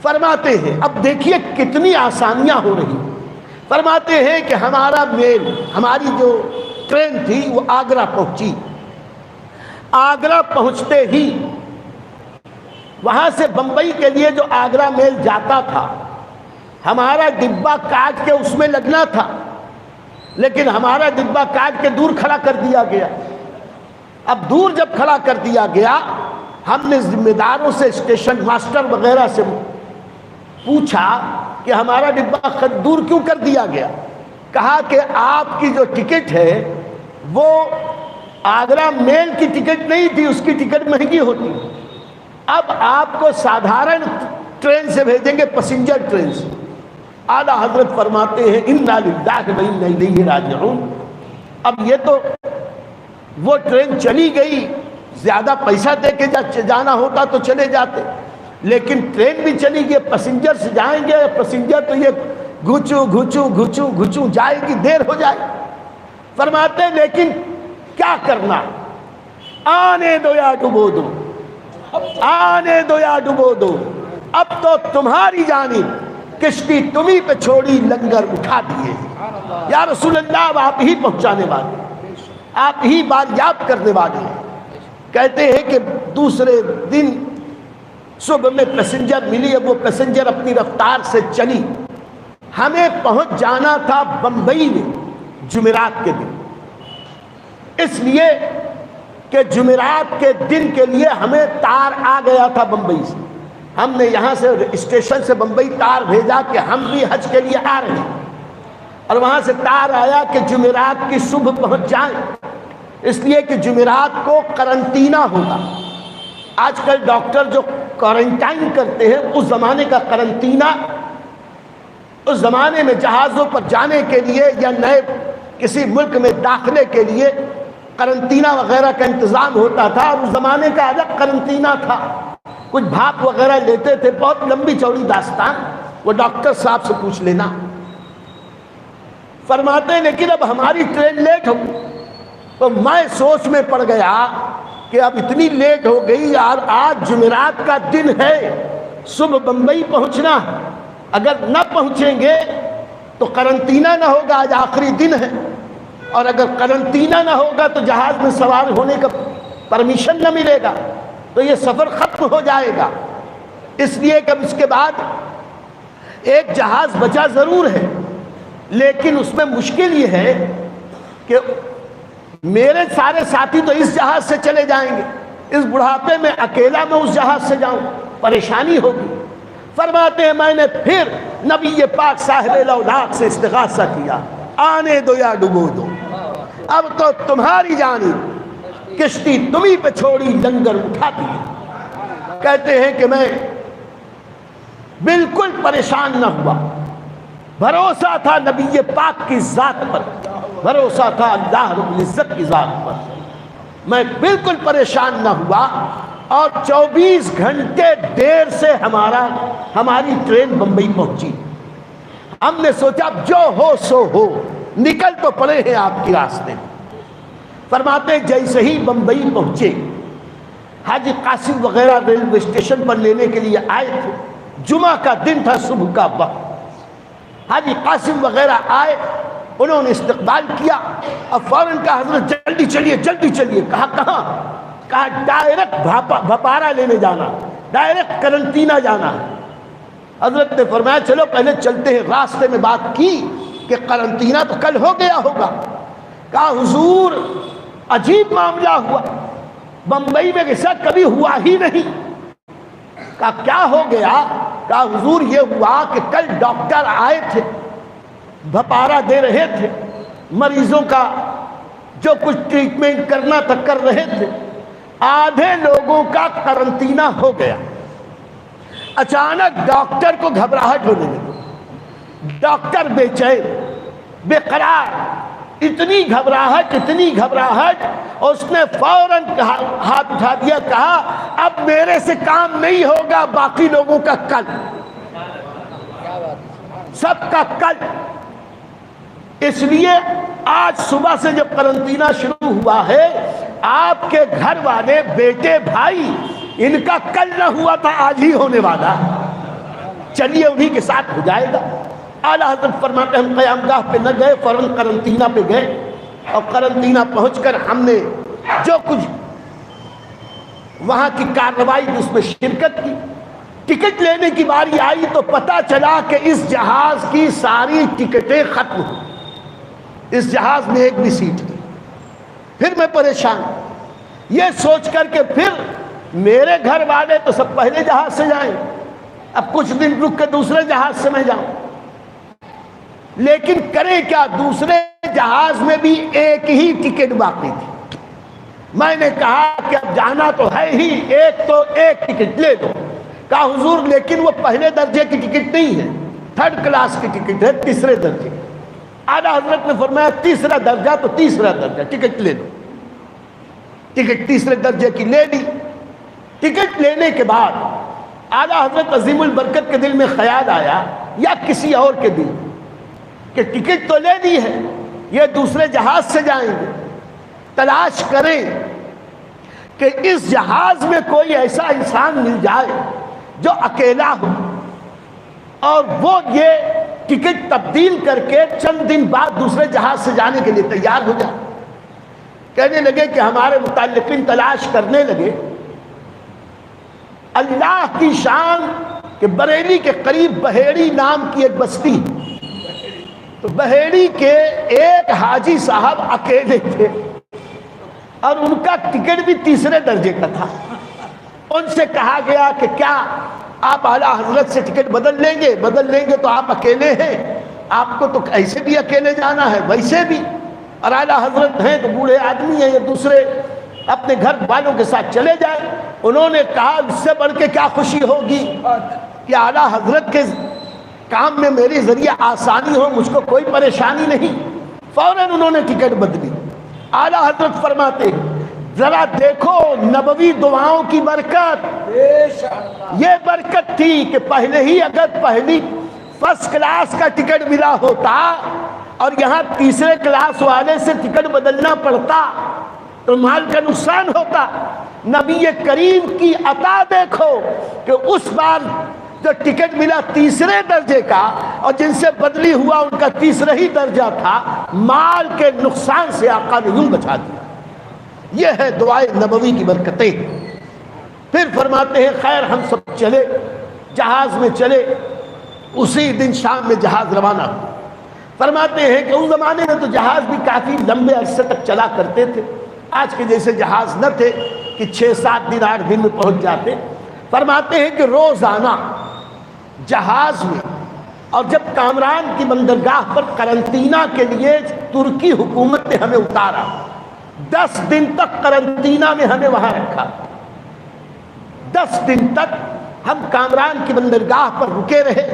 فرماتے ہیں اب دیکھیے کتنی آسانیاں ہو رہی. فرماتے ہیں کہ ہمارا میل, ہماری جو ٹرین تھی وہ آگرہ پہنچی. آگرہ پہنچتے ہی وہاں سے بمبئی کے لیے جو آگرہ میل جاتا تھا, ہمارا ڈبہ کاٹ کے اس میں لگنا تھا, لیکن ہمارا ڈبہ کاٹ کے دور کھڑا کر دیا گیا. اب دور جب کھڑا کر دیا گیا, ہم نے ذمہ داروں سے, اسٹیشن ماسٹر وغیرہ سے پوچھا کہ ہمارا ڈبہ دور کیوں کر دیا گیا. کہا کہ آپ کی جو ٹکٹ ہے وہ آگرہ میل کی ٹکٹ نہیں تھی, اس کی ٹکٹ مہنگی ہوتی. اب آپ کو سادھارن ٹرین سے بھیجیں گے, پیسنجر ٹرین سے. اعلیٰ حضرت فرماتے ہیں انا للہ و انا الیہ راجعون. اب یہ تو وہ ٹرین چلی گئی, زیادہ پیسہ دے کے جانا ہوتا تو چلے جاتے, لیکن ٹرین بھی چلی گئی, پیسنجر سے جائیں گے, پیسنجر تو یہ گھچو گھچو گھچو گھچو جائے گی, دیر ہو جائے. فرماتے ہیں لیکن کیا کرنا, آنے دو یا ڈبو دو, آنے دو یا ڈبو دو, اب تو تمہاری جانب کشتی تمہیں پہ چھوڑی, لنگر اٹھا دیے. یا رسول اللہ آپ ہی پہنچانے والے, آپ ہی باریاب کرنے والے. کہتے ہیں کہ دوسرے دن صبح میں پیسنجر ملی. اب وہ پیسنجر اپنی رفتار سے چلی. ہمیں پہنچ جانا تھا بمبئی میں جمعرات کے دن, اس لیے کہ جمعرات کے دن کے لیے ہمیں تار آ گیا تھا بمبئی سے. ہم نے یہاں سے اسٹیشن سے بمبئی تار بھیجا کہ ہم بھی حج کے لیے آ رہے ہیں, اور وہاں سے تار آیا کہ جمعرات کی صبح پہنچ جائیں, اس لیے کہ جمعرات کو قرنطینہ ہوگا. آج کل ڈاکٹر جو کوارنٹائن کرتے ہیں, اس زمانے کا قرنطینہ, اس زمانے میں جہازوں پر جانے کے لیے یا نئے کسی ملک میں داخلے کے لیے قرنطینہ وغیرہ کا انتظام ہوتا تھا, اور اس زمانے کا الگ قرنطینہ تھا. کچھ بھاپ وغیرہ لیتے تھے, بہت لمبی چوڑی داستان. وہ ڈاکٹر صاحب سے پوچھ لینا۔ فرماتے ہیں لیکن اب ہماری ٹرین لیٹ ہو گئی۔ تو میں سوچ میں پڑ گیا کہ اب اتنی لیٹ ہو گئی یار، آج جمعرات کا دن ہے، صبح بمبئی پہنچنا ہے، اگر نہ پہنچیں گے تو قرنطینہ نہ ہوگا، آج آخری دن ہے، اور اگر قرنطینہ نہ ہوگا تو جہاز میں سوار ہونے کا پرمیشن نہ ملے گا، تو یہ سفر ختم ہو جائے گا۔ اس لیے کہ اب اس کے بعد ایک جہاز بچا ضرور ہے، لیکن اس میں مشکل یہ ہے کہ میرے سارے ساتھی تو اس جہاز سے چلے جائیں گے، اس بڑھاپے میں اکیلا میں اس جہاز سے جاؤں، پریشانی ہوگی۔ فرماتے ہیں میں نے پھر نبی پاک صاحب الاولاق سے استغاثہ کیا، آنے دو یا ڈبو دو، اب تو تمہاری جانب کشتی تمہیں پہ چھوڑی، لنگر اٹھا دی۔ کہتے ہیں کہ میں بالکل پریشان نہ ہوا، بھروسہ تھا نبی پاک کی ذات پر، بھروسہ تھا اللہ رب العزت کی ذات پر، میں بالکل پریشان نہ ہوا، اور 24 گھنٹے دیر سے ہماری ٹرین بمبئی پہنچی۔ ہم نے سوچا جو ہو سو ہو، نکل تو پڑے ہیں آپ کے راستے۔ فرماتے جیسے ہی بمبئی پہنچے، حاجی قاسم وغیرہ ریلوے اسٹیشن پر لینے کے لیے آئے تھے، جمعہ کا دن تھا، صبح کا وقت۔ حاجی قاسم وغیرہ آئے، انہوں نے استقبال کیا، اور فوراً کہا حضرت جلدی چلیے جلدی چلیے۔ کہا کہاں؟ کہا ڈائریکٹ بھپارا لینے جانا، ڈائریکٹ قرنطینہ جانا۔ حضرت نے فرمایا چلو پہلے چلتے ہیں۔ راستے میں بات کی کہ قرنطینہ تو کل ہو گیا ہوگا۔ کہا حضور عجیب معاملہ ہوا، بمبئی میں ایسا کبھی ہوا ہی نہیں۔ کہا کیا ہو گیا؟ کہا حضور یہ ہوا کہ کل ڈاکٹر آئے تھے، بھپارا دے رہے تھے، مریضوں کا جو کچھ ٹریٹمنٹ کرنا تھا کر رہے تھے، آدھے لوگوں کا قرنطینہ ہو گیا۔ اچانک ڈاکٹر کو گھبراہٹ ہونے لگی، ڈاکٹر بے چین بے قرار، اتنی گھبراہٹ، اور اس نے فوراً ہاتھ اٹھا دیا، کہا اب میرے سے کام نہیں ہوگا، باقی لوگوں کا کل، سب کا کل۔ اس لیے آج صبح سے جب قرنطینہ شروع ہوا ہے، آپ کے گھر والے بیٹے بھائی ان کا کل نہ ہوا تھا، آج ہی ہونے والا، چلیے انہی کے ساتھ ہو جائے گا۔ اعلیٰ حضرت فرماتے ہیں ہم قیام گاہ پہ نہ گئے، فوراً قرنطینہ پہ گئے، اور قرنطینہ پہنچ کر ہم نے جو کچھ وہاں کی کارروائی اس میں شرکت کی۔ ٹکٹ لینے کی باری آئی تو پتہ چلا کہ اس جہاز کی ساری ٹکٹیں ختم ہوئی، اس جہاز میں ایک بھی سیٹ نہیں۔ پھر میں پریشان، یہ سوچ کر کہ پھر میرے گھر والے تو سب پہلے جہاز سے جائیں، اب کچھ دن رک کے دوسرے جہاز سے میں جاؤں، لیکن کریں کیا؟ دوسرے جہاز میں بھی ایک ہی ٹکٹ باقی تھی۔ میں نے کہا کہ اب جانا تو ہے ہی، ایک ٹکٹ لے دو۔ کہا حضور لیکن وہ پہلے درجے کی ٹکٹ نہیں ہے، 3rd کلاس کی ٹکٹ ہے، تیسرے درجے۔ اعلیٰ حضرت نے فرمایا تیسرا درجہ تو تیسرا درجہ، ٹکٹ لے لو۔ ٹکٹ تیسرے درجے کی لے لی۔ ٹکٹ لینے کے بعد اعلیٰ حضرت عظیم البرکت کے دل میں خیال آیا، یا کسی اور کے دل، کہ ٹکٹ تو لے لی ہے، یہ دوسرے جہاز سے جائیں گے، تلاش کریں کہ اس جہاز میں کوئی ایسا انسان مل جائے جو اکیلا ہو، اور وہ یہ ٹکٹ تبدیل کر کے چند دن بعد دوسرے جہاز سے جانے کے لیے تیار ہو جائے۔ کہنے لگے کہ ہمارے متعلقین تلاش کرنے لگے، اللہ کی شان کہ بریلی کے قریب بہیڑی نام کی ایک بستی، تو بہیڑی کے ایک حاجی صاحب اکیلے تھے، اور ان کا ٹکٹ بھی تیسرے درجے کا تھا۔ ان سے کہا گیا کہ کیا آپ اعلیٰ حضرت سے ٹکٹ بدل لیں گے تو آپ اکیلے ہیں، آپ کو تو ایسے بھی اکیلے جانا ہے ویسے بھی، اور اعلیٰ حضرت ہیں تو بوڑھے آدمی ہیں، یہ دوسرے اپنے گھر والوں کے ساتھ چلے جائیں۔ انہوں نے کہا اس سے بڑھ کے کیا خوشی ہوگی کہ اعلیٰ حضرت کے کام میں میری ذریعہ آسانی ہو، مجھ کو کوئی پریشانی نہیں۔ فوراً انہوں نے ٹکٹ بدلی۔ اعلیٰ حضرت فرماتے ہیں ذرا دیکھو نبوی دعاؤں کی برکت، یہ برکت تھی کہ پہلے ہی اگر فرسٹ کلاس کا ٹکٹ ملا ہوتا اور یہاں تیسرے کلاس والے سے ٹکٹ بدلنا پڑتا تو مال کا نقصان ہوتا۔ نبی کریم کی عطا دیکھو کہ اس بار جو ٹکٹ ملا تیسرے درجے کا اور جن سے بدلی ہوا ان کا تیسرا ہی درجہ تھا، مال کے نقصان سے آقا نے یوں بچا دیا۔ یہ ہے دعائے نبوی کی برکتیں۔ پھر فرماتے ہیں خیر ہم سب چلے، جہاز میں چلے، اسی دن شام میں جہاز روانہ ہوا۔ فرماتے ہیں کہ اس زمانے میں تو جہاز بھی کافی لمبے عرصے تک چلا کرتے تھے، آج کے جیسے جہاز نہ تھے کہ 6-7 دن 8 دن میں پہنچ جاتے۔ فرماتے ہیں کہ روزانہ جہاز میں، اور جب کامران کی بندرگاہ پر قرنطینہ کے لیے ترکی حکومت نے ہمیں اتارا، 10 دن تک قرنطینہ میں ہمیں وہاں رکھا۔ 10 دن تک ہم کامران کی بندرگاہ پر رکے رہے،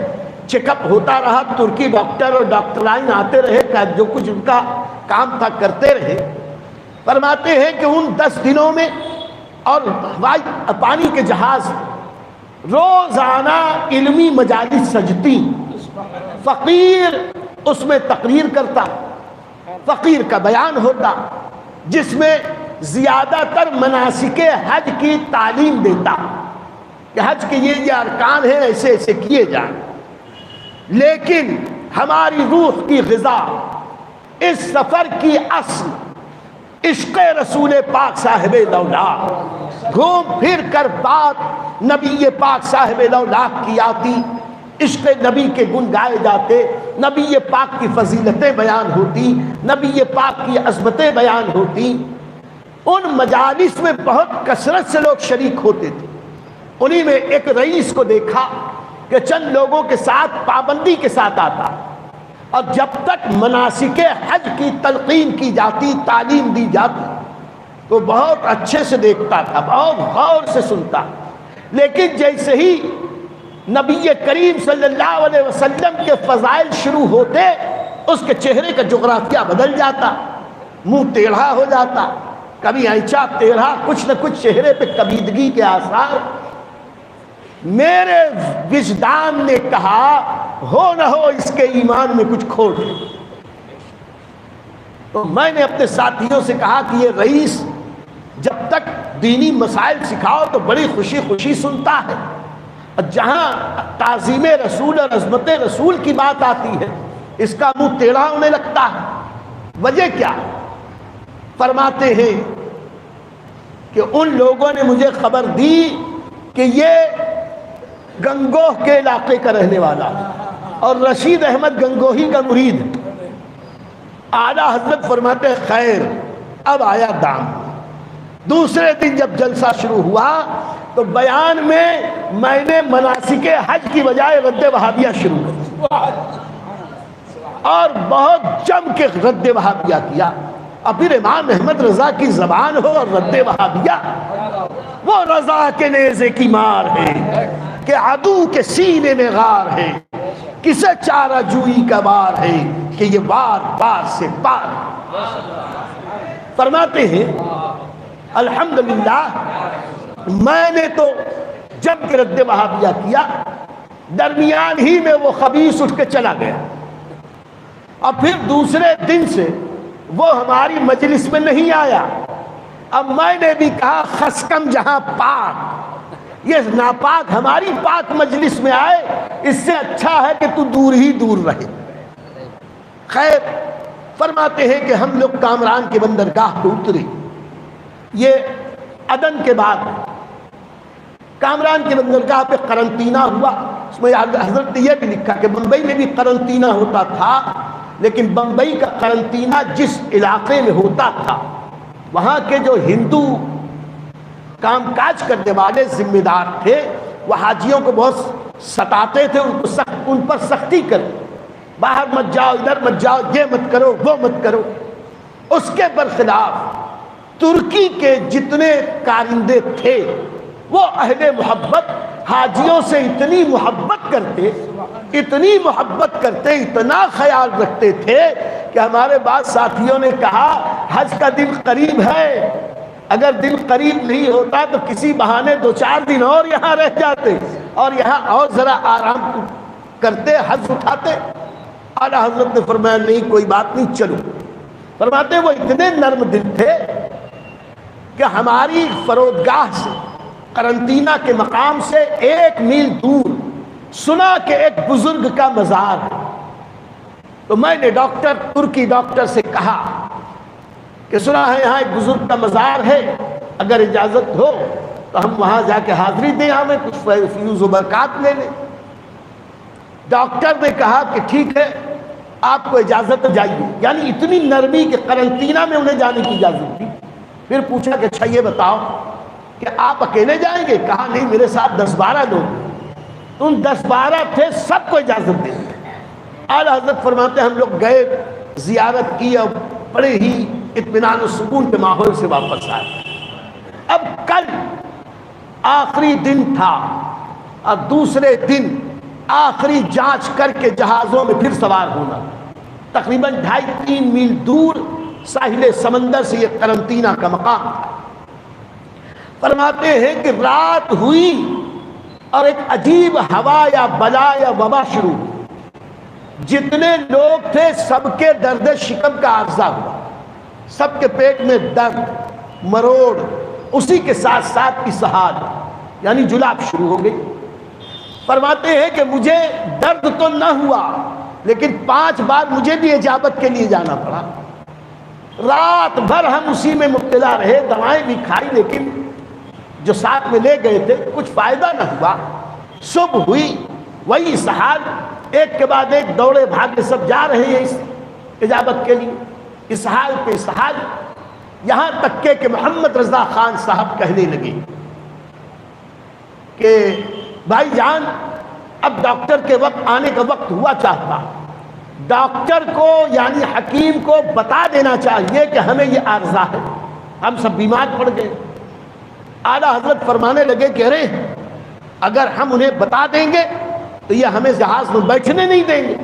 چیک اپ ہوتا رہا، ترکی ڈاکٹر اور ڈاکٹرائن آتے رہے، جو کچھ ان کا کام تھا کرتے رہے۔ فرماتے ہیں کہ ان 10 دنوں میں اور پانی کے جہاز روزانہ علمی مجالس سجتی، فقیر اس میں تقریر کرتا، فقیر کا بیان ہوتا، جس میں زیادہ تر مناسک حج کی تعلیم دیتا کہ حج کے یہ ارکان ہیں، ایسے ایسے کیے جائیں۔ لیکن ہماری روح کی غذا، اس سفر کی اصل عشق رسول پاک صاحب لولاک، گھوم پھر کر بات نبی پاک صاحب لولاک کی آتی، عشق نبی کے گن گائے جاتے، نبی پاک کی فضیلتیں بیان ہوتی، نبی پاک کی عظمتیں بیان ہوتی۔ ان مجالس میں بہت کثرت سے لوگ شریک ہوتے تھے۔ انہی میں ایک رئیس کو دیکھا کہ چند لوگوں کے ساتھ پابندی کے ساتھ آتا، اور جب تک مناسک حج کی تلقین کی جاتی، تعلیم دی جاتی، تو بہت اچھے سے دیکھتا تھا، بہت غور سے سنتا۔ لیکن جیسے ہی نبی کریم صلی اللہ علیہ وسلم کے فضائل شروع ہوتے، اس کے چہرے کا جغرافیہ بدل جاتا، منہ ٹیڑھا ہو جاتا، کبھی اینچا ٹیڑھا، کچھ نہ کچھ چہرے پہ کبیدگی کے آثار۔ میرے وجدان نے کہا ہو نہ ہو اس کے ایمان میں کچھ کھوٹ ہے۔ تو میں نے اپنے ساتھیوں سے کہا کہ یہ رئیس جب تک دینی مسائل سکھاؤ تو بڑی خوشی خوشی سنتا ہے، اور جہاں تعظیم رسول اور عظمت رسول کی بات آتی ہے اس کا منہ ٹیڑھا ہونے لگتا ہے۔ وجہ کیا؟ فرماتے ہیں کہ ان لوگوں نے مجھے خبر دی کہ یہ گنگوہ کے علاقے کا رہنے والا اور رشید احمد گنگوہی کا مرید ہے۔ اعلیٰ حضرت فرماتے ہیں خیر اب آیا دام۔ دوسرے دن جب جلسہ شروع ہوا تو بیان میں نے مناسک حج کی بجائے رد وہابیہ شروع کر اور بہت جم کے رد وہابیہ کیا۔ اور پھر امام احمد رضا کی زبان ہو اور رد وہابیہ، وہ رضا کے نیزے کی مار ہے کہ عدو کے سینے میں غار ہے، کسے چارہ جوئی کا وار ہے کہ یہ بار بار سے پار۔ فرماتے ہیں الحمدللہ میں نے تو جب کہ رد وہابیہ کیا، درمیان ہی میں وہ خبیث اٹھ کے چلا گیا، اور پھر دوسرے دن سے وہ ہماری مجلس میں نہیں آیا۔ اب میں نے بھی کہا خسکم جہاں پاک، یہ ناپاک ہماری پاک مجلس میں آئے، اس سے اچھا ہے کہ تو دور ہی دور رہے۔ خیر فرماتے ہیں کہ ہم لوگ کامران کے بندرگاہ پہ اترے۔ یہ عدن کے بعد کامران کے بندرگاہ پہ قرنطینہ ہوا۔ اس میں حضرت نے یہ بھی لکھا کہ بمبئی میں بھی قرنطینہ ہوتا تھا، لیکن بمبئی کا قرنطینہ جس علاقے میں ہوتا تھا وہاں کے جو ہندو کام کاج کرنے والے ذمہ دار تھے وہ حاجیوں کو بہت ستاتے تھے، ان پر سختی کرتے، باہر مت جاؤ، ادھر مت جاؤ، یہ مت کرو، وہ مت کرو۔ اس کے برخلاف ترکی کے جتنے کارندے تھے وہ اہل محبت حاجیوں سے اتنی محبت کرتے، اتنی محبت کرتے، اتنا خیال رکھتے تھے کہ ہمارے بعض ساتھیوں نے کہا حج کا دن قریب ہے، اگر دن قریب نہیں ہوتا تو کسی بہانے 2-4 دن اور یہاں رہ جاتے اور یہاں اور ذرا آرام کرتے، حج اٹھاتے؟ اعلیٰ حضرت نے فرمایا نہیں کوئی بات نہیں، چلو۔ فرماتے وہ اتنے نرم دل تھے کہ ہماری فرودگاہ سے، قرنطینہ کے مقام سے 1 میل دور سنا کہ ایک بزرگ کا مزار ہے۔ تو میں نے ترکی ڈاکٹر سے کہا کہ سنا ہے یہاں ایک بزرگ کا مزار ہے، اگر اجازت ہو تو ہم وہاں جا کے حاضری دیں، ہمیں کچھ فیوز و برکات لے لیں۔ ڈاکٹر نے کہا کہ ٹھیک ہے آپ کو اجازت جائیے، یعنی اتنی نرمی کہ قرنطینہ میں انہیں جانے کی اجازت دی۔ پھر پوچھا کہ اچھا یہ بتاؤ کہ آپ اکیلے جائیں گے؟ کہا نہیں، میرے ساتھ 10-12 لوگ، تم 10-12 تھے، سب کو اجازت دیں۔ اعلیٰ حضرت فرماتے ہم لوگ گئے، زیارت کی اور بڑے ہی اطمینان و سکون کے ماحول سے واپس آئے۔ اب کل آخری دن تھا اور دوسرے دن آخری جانچ کر کے جہازوں میں پھر سوار ہونا، تقریباً 2.5-3 میل دور ساحل سمندر سے یہ قرنطینہ کا مقام تھا۔ فرماتے ہیں کہ رات ہوئی اور ایک عجیب ہوا یا بلا یا وبا شروع ہوئی۔ جتنے لوگ تھے سب کے درد شکم کا عارضہ ہوا، سب کے پیٹ میں درد، مروڑ، اسی کے ساتھ ساتھ اسہال یعنی جلاب شروع ہو گئی۔ فرماتے ہیں کہ مجھے درد تو نہ ہوا لیکن 5 بار مجھے بھی اجابت کے لیے جانا پڑا۔ رات بھر ہم اسی میں مبتلا رہے، دوائیں بھی کھائی لیکن جو ساتھ میں لے گئے تھے کچھ فائدہ نہ ہوا۔ صبح ہوئی، وہی اسہال، ایک کے بعد ایک دوڑے بھاگے سب جا رہے ہیں اس اجابت کے لیے، اسہال پہ اسہال، یہاں تک کہ محمد رضا خان صاحب کہنے لگے کہ بھائی جان اب ڈاکٹر کے وقت آنے کا وقت ہوا چاہتا، ڈاکٹر کو یعنی حکیم کو بتا دینا چاہیے کہ ہمیں یہ عارضہ ہے، ہم سب بیمار پڑ گئے۔ اعلیٰ حضرت فرمانے لگے کہ ارے اگر ہم انہیں بتا دیں گے تو یہ ہمیں جہاز میں بیٹھنے نہیں دیں گے،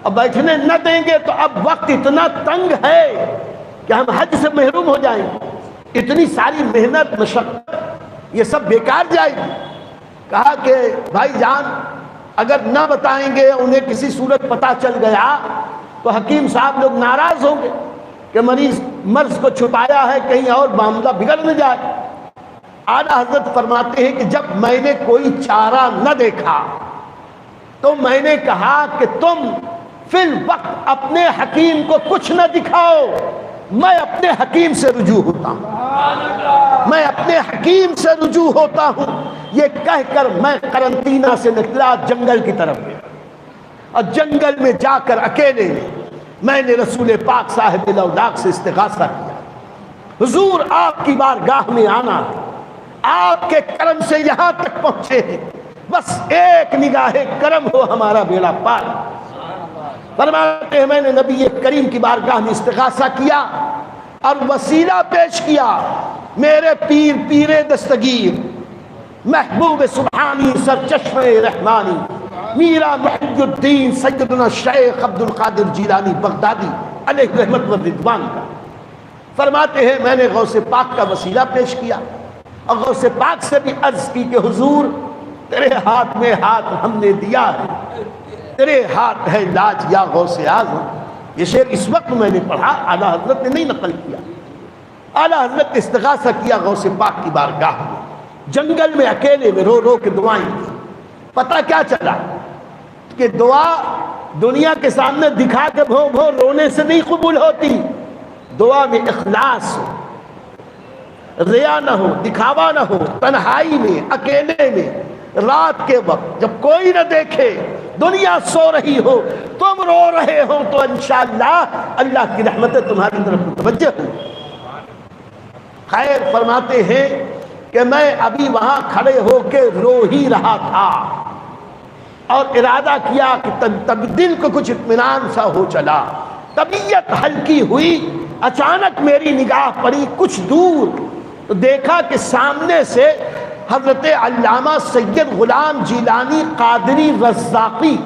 اور بیٹھنے نہ دیں گے تو اب وقت اتنا تنگ ہے کہ ہم حج سے محروم ہو جائیں گے، اتنی ساری محنت مشقت یہ سب بیکار جائے گی۔ کہا کہ بھائی جان اگر نہ بتائیں گے، انہیں کسی صورت پتہ چل گیا تو حکیم صاحب لوگ ناراض ہوں گے کہ مریض مرض کو چھپایا ہے، کہیں اور معاملہ بگڑ نہ جائے۔ اعلیٰ حضرت فرماتے ہیں کہ جب میں نے کوئی چارہ نہ دیکھا تو میں نے کہا کہ تم فی الوقت اپنے حکیم کو کچھ نہ دکھاؤ، میں اپنے حکیم سے رجوع ہوتا ہوں، میں اپنے حکیم سے رجوع ہوتا ہوں۔ یہ کہہ کر میں قرنطینہ سے نکلا جنگل کی طرف گیا، اور جنگل میں جا کر اکیلے میں نے رسول پاک صاحب الاولاق سے استغاثہ کیا، حضور آپ کی بارگاہ میں آنا، آپ کے کرم سے یہاں تک پہنچے ہیں، بس ایک نگاہ کرم ہو ہمارا بیڑا پار۔ فرماتے ہیں میں نے نبی کریم کی بارگاہ میں استغاثہ کیا اور وسیلہ پیش کیا، میرے پیر دستگیر محبوب سبحانی سرچشمہ رحمانی میرا محی الدین سیدنا شیخ عبد القادر جیلانی بغدادی علیہ رحمت و رضوان کا۔ فرماتے ہیں میں نے غوث پاک کا وسیلہ پیش کیا اور غوث پاک سے بھی عرض کی کہ حضور تیرے ہاتھ میں ہاتھ ہم نے دیا ہے، تیرے ہاتھ ہے لاج یا غوث اعظم۔ یہ شعر اس وقت میں نے پڑھا، اعلیٰ حضرت نے نہیں نقل کیا۔ اعلیٰ حضرت نے استغاثہ کیا غوث پاک کی بارگاہ میں، جنگل میں اکیلے میں رو رو کے دعائیں کی۔ پتہ کیا چلا کہ دعا دنیا کے سامنے دکھا کے بھو بھو رونے سے نہیں قبول ہوتی، دعا میں اخلاص ہو، ریا نہ ہو، دکھاوا نہ ہو، تنہائی میں اکیلے میں رات کے وقت جب کوئی نہ دیکھے، دنیا سو رہی ہو، تم رو رہے ہو تو انشاءاللہ اللہ کی رحمتیں تمہاری طرف متوجہ ہوں۔ خیر فرماتے ہیں کہ میں ابھی وہاں کھڑے ہو کے رو ہی رہا تھا اور ارادہ کیا کہ تب دل کو کچھ اطمینان سا ہو چلا، طبیعت ہلکی ہوئی، اچانک میری نگاہ پڑی کچھ دور تو دیکھا کہ سامنے سے حضرت علامہ سید غلام جیلانی قادری رزاقی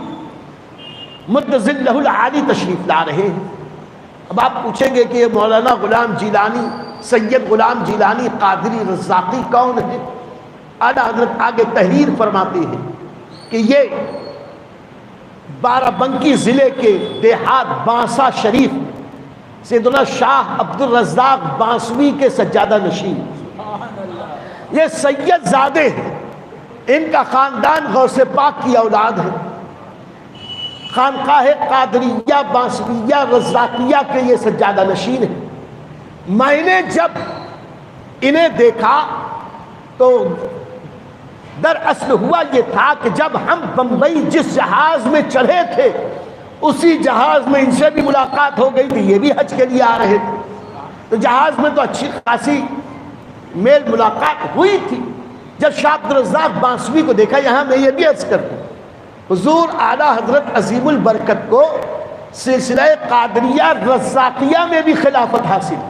مدظلہ العالی تشریف لا رہے ہیں۔ اب آپ پوچھیں گے کہ یہ مولانا غلام جیلانی سید غلام جیلانی قادری رزاقی کون ہے؟ اعلیٰ حضرت آگے تحریر فرماتے ہیں کہ یہ بارہ بنکی ضلع کے دیہات بانسا شریف سیدنا شاہ عبد الرزاق بانسوی کے سجادہ نشین، یہ سید زادے ہیں، ان کا خاندان غوث پاک کی اولاد ہے، خانقاہ قادریہ بانسویہ رزاقیہ کے یہ سجادہ نشین ہیں۔ میں نے جب انہیں دیکھا تو دراصل ہوا یہ تھا کہ جب ہم بمبئی جس جہاز میں چڑھے تھے اسی جہاز میں ان سے بھی ملاقات ہو گئی تھی، یہ بھی حج کے لیے آ رہے تھے، تو جہاز میں تو اچھی خاصی میل ملاقات ہوئی تھی۔ جب شاہ عبد الرزاق بانسوی کو دیکھا، یہاں میں یہ بھی عرض کر دوں، حضور اعلیٰ حضرت عظیم البرکت کو سلسلہ قادریہ رزاقیہ میں بھی خلافت حاصل،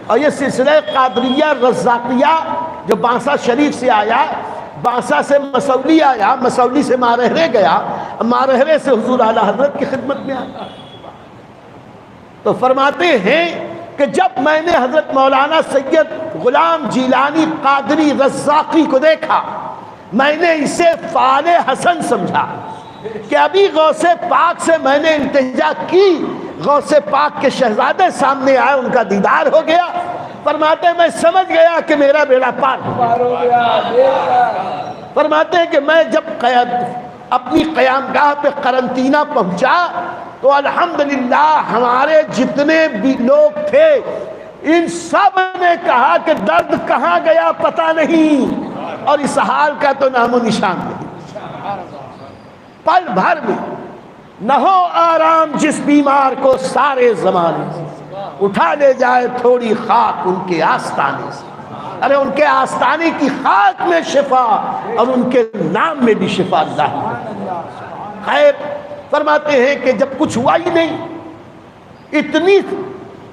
اور یہ سلسلہ قادریہ رزاقیہ جو بانسا شریف سے آیا، بانسا سے مسولی آیا، مسولی سے مارہرے گیا، مارہرے سے حضور اعلیٰ حضرت کی خدمت میں آیا۔ تو فرماتے ہیں کہ جب میں نے حضرت مولانا سید غلام جیلانی قادری رزاقی کو دیکھا، میں نے اسے فعال حسن سمجھا کہ ابھی غوث پاک سے میں نے التجا کی، غوث پاک کے شہزادے سامنے آئے، ان کا دیدار ہو گیا۔ فرماتے ہیں میں سمجھ گیا کہ میرا بیڑا پار ہو گیا۔ فرماتے ہیں کہ میں جب اپنی قیام گاہ پہ قرنطینہ پہنچا تو الحمدللہ ہمارے جتنے بھی لوگ تھے ان سب نے کہا کہ درد کہاں گیا پتہ نہیں، اور اس حال کا تو نام و نشان نہیں۔ پل بھر میں نہ ہو آرام جس بیمار کو سارے زمانے سے، اٹھا لے جائے تھوڑی خاک ان کے آستانے سے، ارے ان کے آستانے کی خاک میں شفا اور ان کے نام میں بھی شفا اللہ۔ خیر فرماتے ہیں کہ جب کچھ ہوا ہی نہیں، اتنی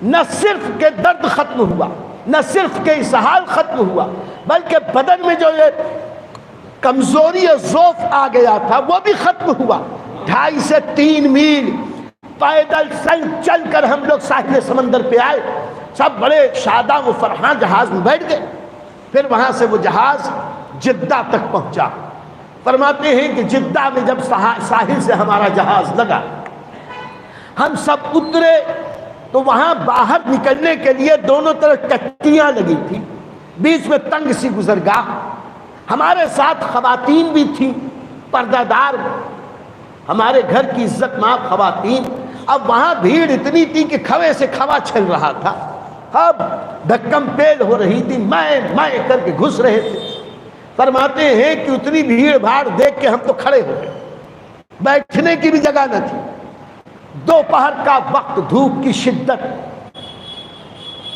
نہ صرف کہ درد ختم ہوا، نہ صرف کہ اسہال ختم ہوا، بلکہ بدن میں جو یہ کمزوری اور ضعف آ گیا تھا وہ بھی ختم ہوا۔ 2.5 سے 3 میل پیدل چل کر ہم لوگ ساحل سمندر پہ آئے، سب بڑے شاداب و فرحاں جہاز میں بیٹھ گئے۔ پھر وہاں سے وہ جہاز جدہ تک پہنچا۔ فرماتے ہیں کہ جدہ میں جب ساحل سے ہمارا جہاز لگا، ہم سب اترے تو وہاں باہر نکلنے کے لیے دونوں طرف ٹکیاں لگی تھی، بیچ میں تنگ سی گزرگاہ، ہمارے ساتھ خواتین بھی تھیں، پردہ دار، ہمارے گھر کی عزت مآب خواتین۔ اب وہاں بھیڑ اتنی تھی کہ کھوے سے کھوا چھل رہا تھا، اب دھکم پیل ہو رہی تھی، میں کر کے گھس رہے تھے۔ فرماتے ہیں کہ اتنی بھیڑ بھاڑ دیکھ کے ہم تو کھڑے ہو گئے، بیٹھنے کی بھی جگہ نہ تھی۔ دوپہر کا وقت، دھوپ کی شدت،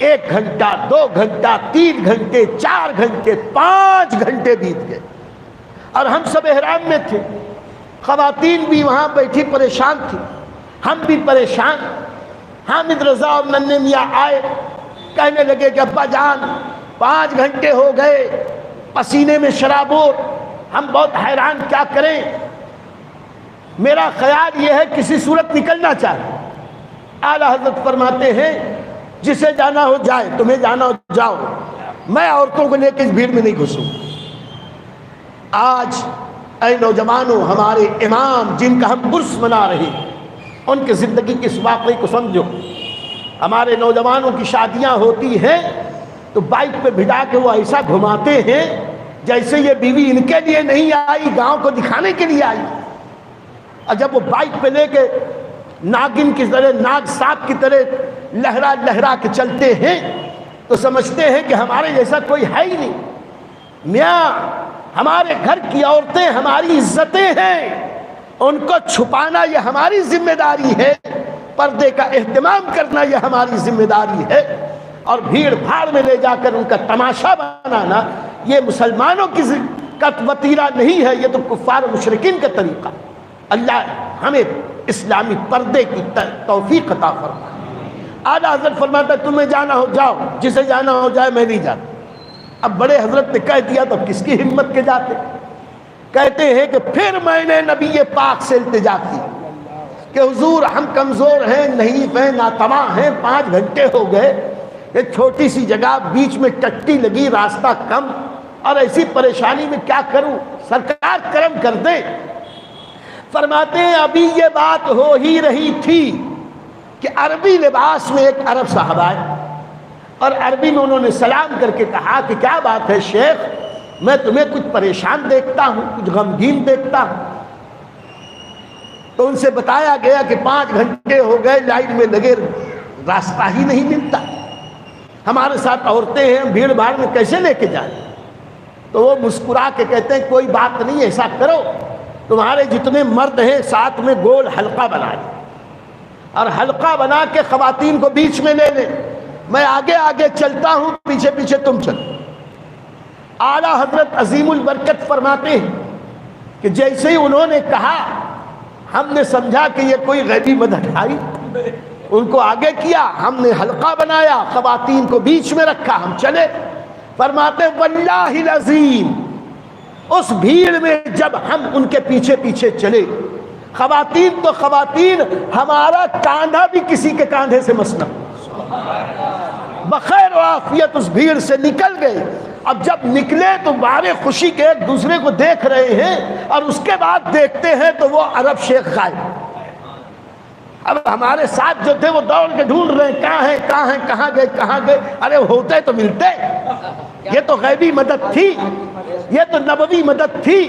1 گھنٹہ 2 گھنٹہ 3 گھنٹے 4 گھنٹے 5 گھنٹے بیت گئے، اور ہم سب احرام میں تھے۔ خواتین بھی وہاں بیٹھی پریشان تھی، ہم بھی پریشان۔ حامد رضا اور ننھے میاں آئے، کہنے لگے کہ ابا جان 5 گھنٹے ہو گئے، پسینے میں شرابور، ہم بہت حیران کیا کریں، میرا خیال یہ ہے کسی صورت نکلنا چاہے۔ اعلیٰ حضرت فرماتے ہیں جسے جانا ہو جائے، تمہیں جانا ہو جاؤ، میں عورتوں کو لے کے اس بھیڑ میں نہیں گھسوں۔ آج اے نوجوانوں، ہمارے امام جن کا ہم عرس منا رہے ہیں، ان کی زندگی کے اس واقعے کو سمجھو۔ ہمارے نوجوانوں کی شادیاں ہوتی ہیں تو بائک پہ بھجا کے وہ ایسا گھماتے ہیں جیسے یہ بیوی ان کے لیے نہیں آئی، گاؤں کو دکھانے کے لیے آئی۔ اور جب وہ بائک پہ لے کے ناگن کی طرح، ناگ سانپ کی طرح لہرا لہرا کے چلتے ہیں تو سمجھتے ہیں کہ ہمارے جیسا کوئی ہے ہی نہیں۔ میاں، ہمارے گھر کی عورتیں ہماری عزتیں ہیں، ان کو چھپانا یہ ہماری ذمہ داری ہے، پردے کا اہتمام کرنا یہ ہماری ذمہ داری ہے، اور بھیڑ بھاڑ میں لے جا کر ان کا تماشا بنانا یہ مسلمانوں کی وطیرہ نہیں ہے، یہ تو کفار و مشرکین کا طریقہ۔ اللہ ہمیں اسلامی پردے کی توفیق عطا فرمائے۔ اعلیٰ حضرت فرماتا ہے تمہیں جانا ہو جاؤ، جسے جانا ہو جائے، میں نہیں جاتا۔ اب بڑے حضرت نے کہہ دیا تو کس کی ہمت کے جاتے؟ کہتے ہیں کہ پھر میں نے نبی پاک سے التجا کی کہ حضور ہم کمزور ہیں، نحیف ہیں، ناتواں ہیں، 5 گھنٹے ہو گئے، یہ چھوٹی سی جگہ، بیچ میں ٹٹی لگی، راستہ کم، اور ایسی پریشانی میں کیا کروں، سرکار کرم کر دیں۔ فرماتے ہیں ابھی یہ بات ہو ہی رہی تھی کہ عربی لباس میں ایک عرب صاحب آئے اور عربی میں انہوں نے سلام کر کے کہا کہ کیا بات ہے شیخ، میں تمہیں کچھ پریشان دیکھتا ہوں، کچھ غمگین دیکھتا ہوں۔ تو ان سے بتایا گیا کہ 5 گھنٹے ہو گئے لائن میں لگے، راستہ ہی نہیں ملتا، ہمارے ساتھ عورتیں ہیں، بھیڑ بھاڑ میں کیسے لے کے جائیں؟ تو وہ مسکرا کے کہتے ہیں کوئی بات نہیں، ایسا کرو تمہارے جتنے مرد ہیں ساتھ میں گول حلقہ بنائیں اور حلقہ بنا کے خواتین کو بیچ میں لے لیں، میں آگے آگے چلتا ہوں، پیچھے پیچھے تم چلو۔ اعلیٰ حضرت عظیم البرکت فرماتے ہیں کہ جیسے ہی انہوں نے کہا ہم نے سمجھا کہ یہ کوئی غیبی مدد آئی، ان کو آگے کیا، ہم نے حلقہ بنایا، خواتین کو بیچ میں رکھا، ہم چلے۔ فرماتے واللہ العظیم اس بھیڑ میں جب ہم ان کے پیچھے پیچھے چلے، خواتین تو خواتین، ہمارا کاندھا بھی کسی کے کاندھے سے مس نہ بخیر و عافیت اس بھیڑ سے نکل گئے۔ اب جب نکلے تو بارے خوشی کے ایک دوسرے کو دیکھ رہے ہیں اور اس کے بعد دیکھتے ہیں تو وہ عرب شیخ غائب۔ اب ہمارے ساتھ جو تھے وہ دوڑ کے ڈھونڈ رہے ہیں کہاں ہیں کہاں ہیں، کہاں گئے کہاں گئے، ارے ہوتے تو ملتے، یہ تو غیبی مدد تھی، یہ تو نبوی مدد تھی،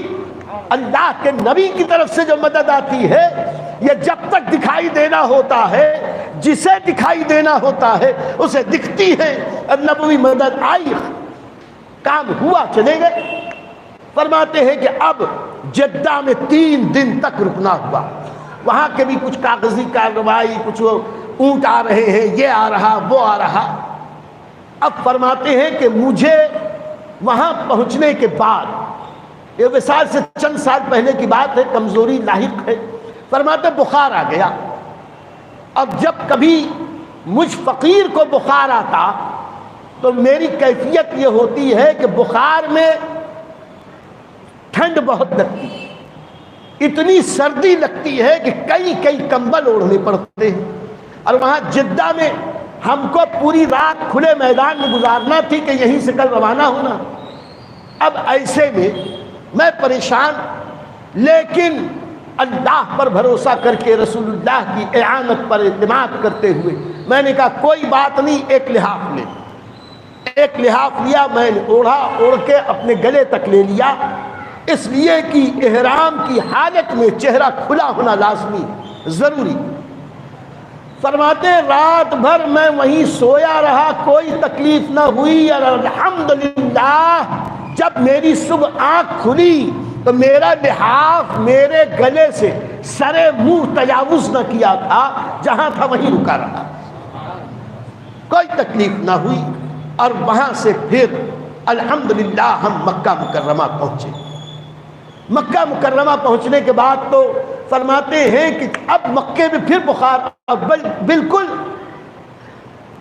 اللہ کے نبی کی طرف سے جو مدد آتی ہے یہ جب تک دکھائی دینا ہوتا ہے، جسے دکھائی دینا ہوتا ہے اسے دکھتی ہے، اور نبوی مدد آئی، کام ہوا، چلے گئے۔ فرماتے ہیں کہ اب جدہ میں 3 دن تک رکنا ہوا، وہاں کے بھی کچھ کاغذی کارروائی، کچھ اونٹ آ رہے ہیں، یہ آ رہا وہ آ رہا۔ اب فرماتے ہیں کہ مجھے وہاں پہنچنے کے بعد، یہ وصال سے چند سال پہلے کی بات ہے، کمزوری لاحق ہے، فرماتے بخار آ گیا۔ اب جب کبھی مجھ فقیر کو بخار آتا تو میری کیفیت یہ ہوتی ہے کہ بخار میں ٹھنڈ بہت لگتی ہے، اتنی سردی لگتی ہے کہ کئی کمبل اوڑھنے پڑتے ہیں، اور وہاں جدہ میں ہم کو پوری رات کھلے میدان میں گزارنا تھی کہ یہیں سے کل روانہ ہونا۔ اب ایسے میں پریشان، لیکن اللہ پر بھروسہ کر کے رسول اللہ کی اعانت پر اعتماد کرتے ہوئے میں نے کہا کوئی بات نہیں، ایک لحاف لے، ایک لحاف لیا، میں نے اوڑھا، اوڑھ کے اپنے گلے تک لے لیا، اس لیے کہ احرام کی حالت میں چہرہ کھلا ہونا لازمی ضروری۔ فرماتے رات بھر میں وہیں سویا رہا، کوئی تکلیف نہ ہوئی، اور الحمدللہ جب میری صبح آنکھ کھلی تو میرا لحاف میرے گلے سے سرے منہ تجاوز نہ کیا تھا، جہاں تھا وہیں رکا رہا، کوئی تکلیف نہ ہوئی۔ اور وہاں سے پھر الحمدللہ ہم مکہ مکرمہ پہنچے۔ مکہ مکرمہ پہنچنے کے بعد تو فرماتے ہیں کہ اب مکے میں پھر بخار، اب بالکل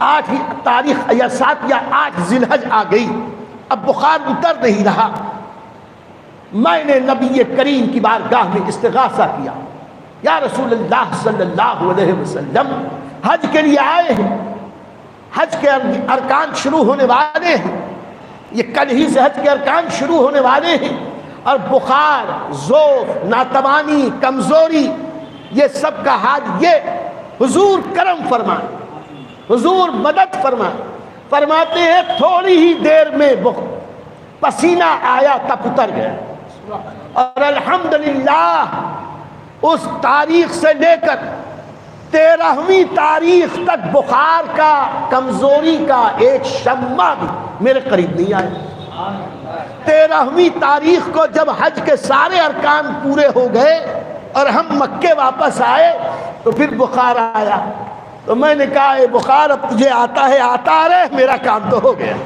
8 تاریخ یا 7 یا 8 ذی الحج آ گئی، اب بخار اتر نہیں رہا۔ میں نے نبی کریم کی بارگاہ میں استغاثہ کیا، یا رسول اللہ صلی اللہ علیہ وسلم حج کے لیے آئے ہیں، حج کے ارکان شروع ہونے والے ہیں، یہ کل ہی سے حج کے ارکان شروع ہونے والے ہیں، اور بخار، ذوف، ناتوانی، کمزوری، یہ سب کا حال، یہ حضور کرم فرمائیں، حضور مدد فرمائیں۔ فرماتے ہیں تھوڑی ہی دیر میں پسینہ آیا تب اتر گیا، اور الحمدللہ اس تاریخ سے لے کر 13ویں تاریخ تک بخار کا، کمزوری کا ایک شمع بھی میرے قریب نہیں آیا۔ 13ویں تاریخ کو جب حج کے سارے ارکان پورے ہو گئے اور ہم مکے واپس آئے تو پھر بخار آیا، تو میں نے کہا اے بخار اب تجھے آتا ہے آتا رہے، میرا کام تو ہو گیا۔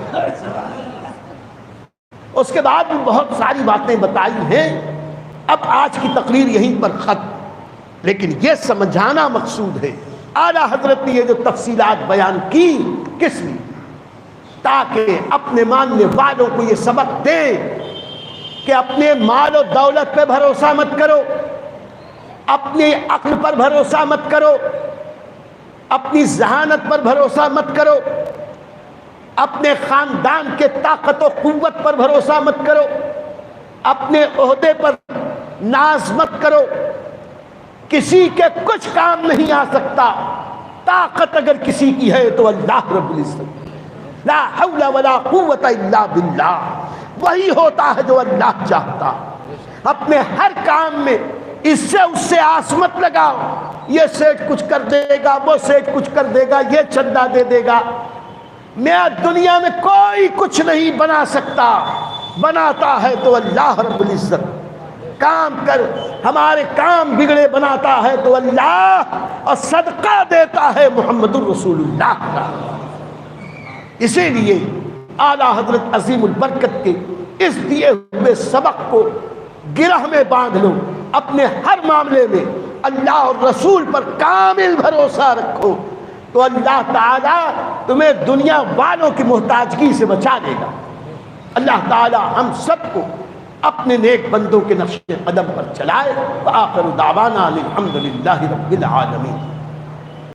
اس کے بعد بھی بہت ساری باتیں بتائی ہیں، اب آج کی تقریر یہیں پر ختم، لیکن یہ سمجھانا مقصود ہے اعلیٰ حضرت نے یہ جو تفصیلات بیان کی کس لیے، تاکہ اپنے ماننے والوں کو یہ سبق دے کہ اپنے مال و دولت پہ بھروسہ مت کرو، اپنی عقل پر بھروسہ مت کرو، اپنی ذہانت پر بھروسہ مت کرو، اپنے خاندان کے طاقت و قوت پر بھروسہ مت کرو، اپنے عہدے پر ناز مت کرو، کسی کے کچھ کام نہیں آ سکتا، طاقت اگر کسی کی ہے تو اللہ رب العزت، لا حول ولا قوت الا باللہ، وہی ہوتا ہے جو اللہ چاہتا۔ اپنے ہر کام میں اس سے آس مت لگاؤ، یہ سیٹ کچھ کر دے گا، وہ سیٹ کچھ کر دے گا، یہ چندہ دے دے گا۔ میں دنیا میں کوئی کچھ نہیں بنا سکتا، بناتا ہے تو اللہ رب العزت۔ کام کر، ہمارے کام بگڑے بناتا ہے تو اللہ، اور صدقہ دیتا ہے محمد الرسول اللہ کا۔ اسی لیے اعلیٰ حضرت عظیم البرکت کے اس دیے ہوئے سبق کو گرہ میں باندھ لو، اپنے ہر معاملے میں اللہ اور رسول پر کامل بھروسہ رکھو تو اللہ تعالیٰ تمہیں دنیا والوں کی محتاجگی سے بچا لے گا۔ اللہ تعالیٰ ہم سب کو اپنے نیک بندوں کے نقش قدم پر چلائے۔ وآخر دعوانا الحمدللہ رب العالمین۔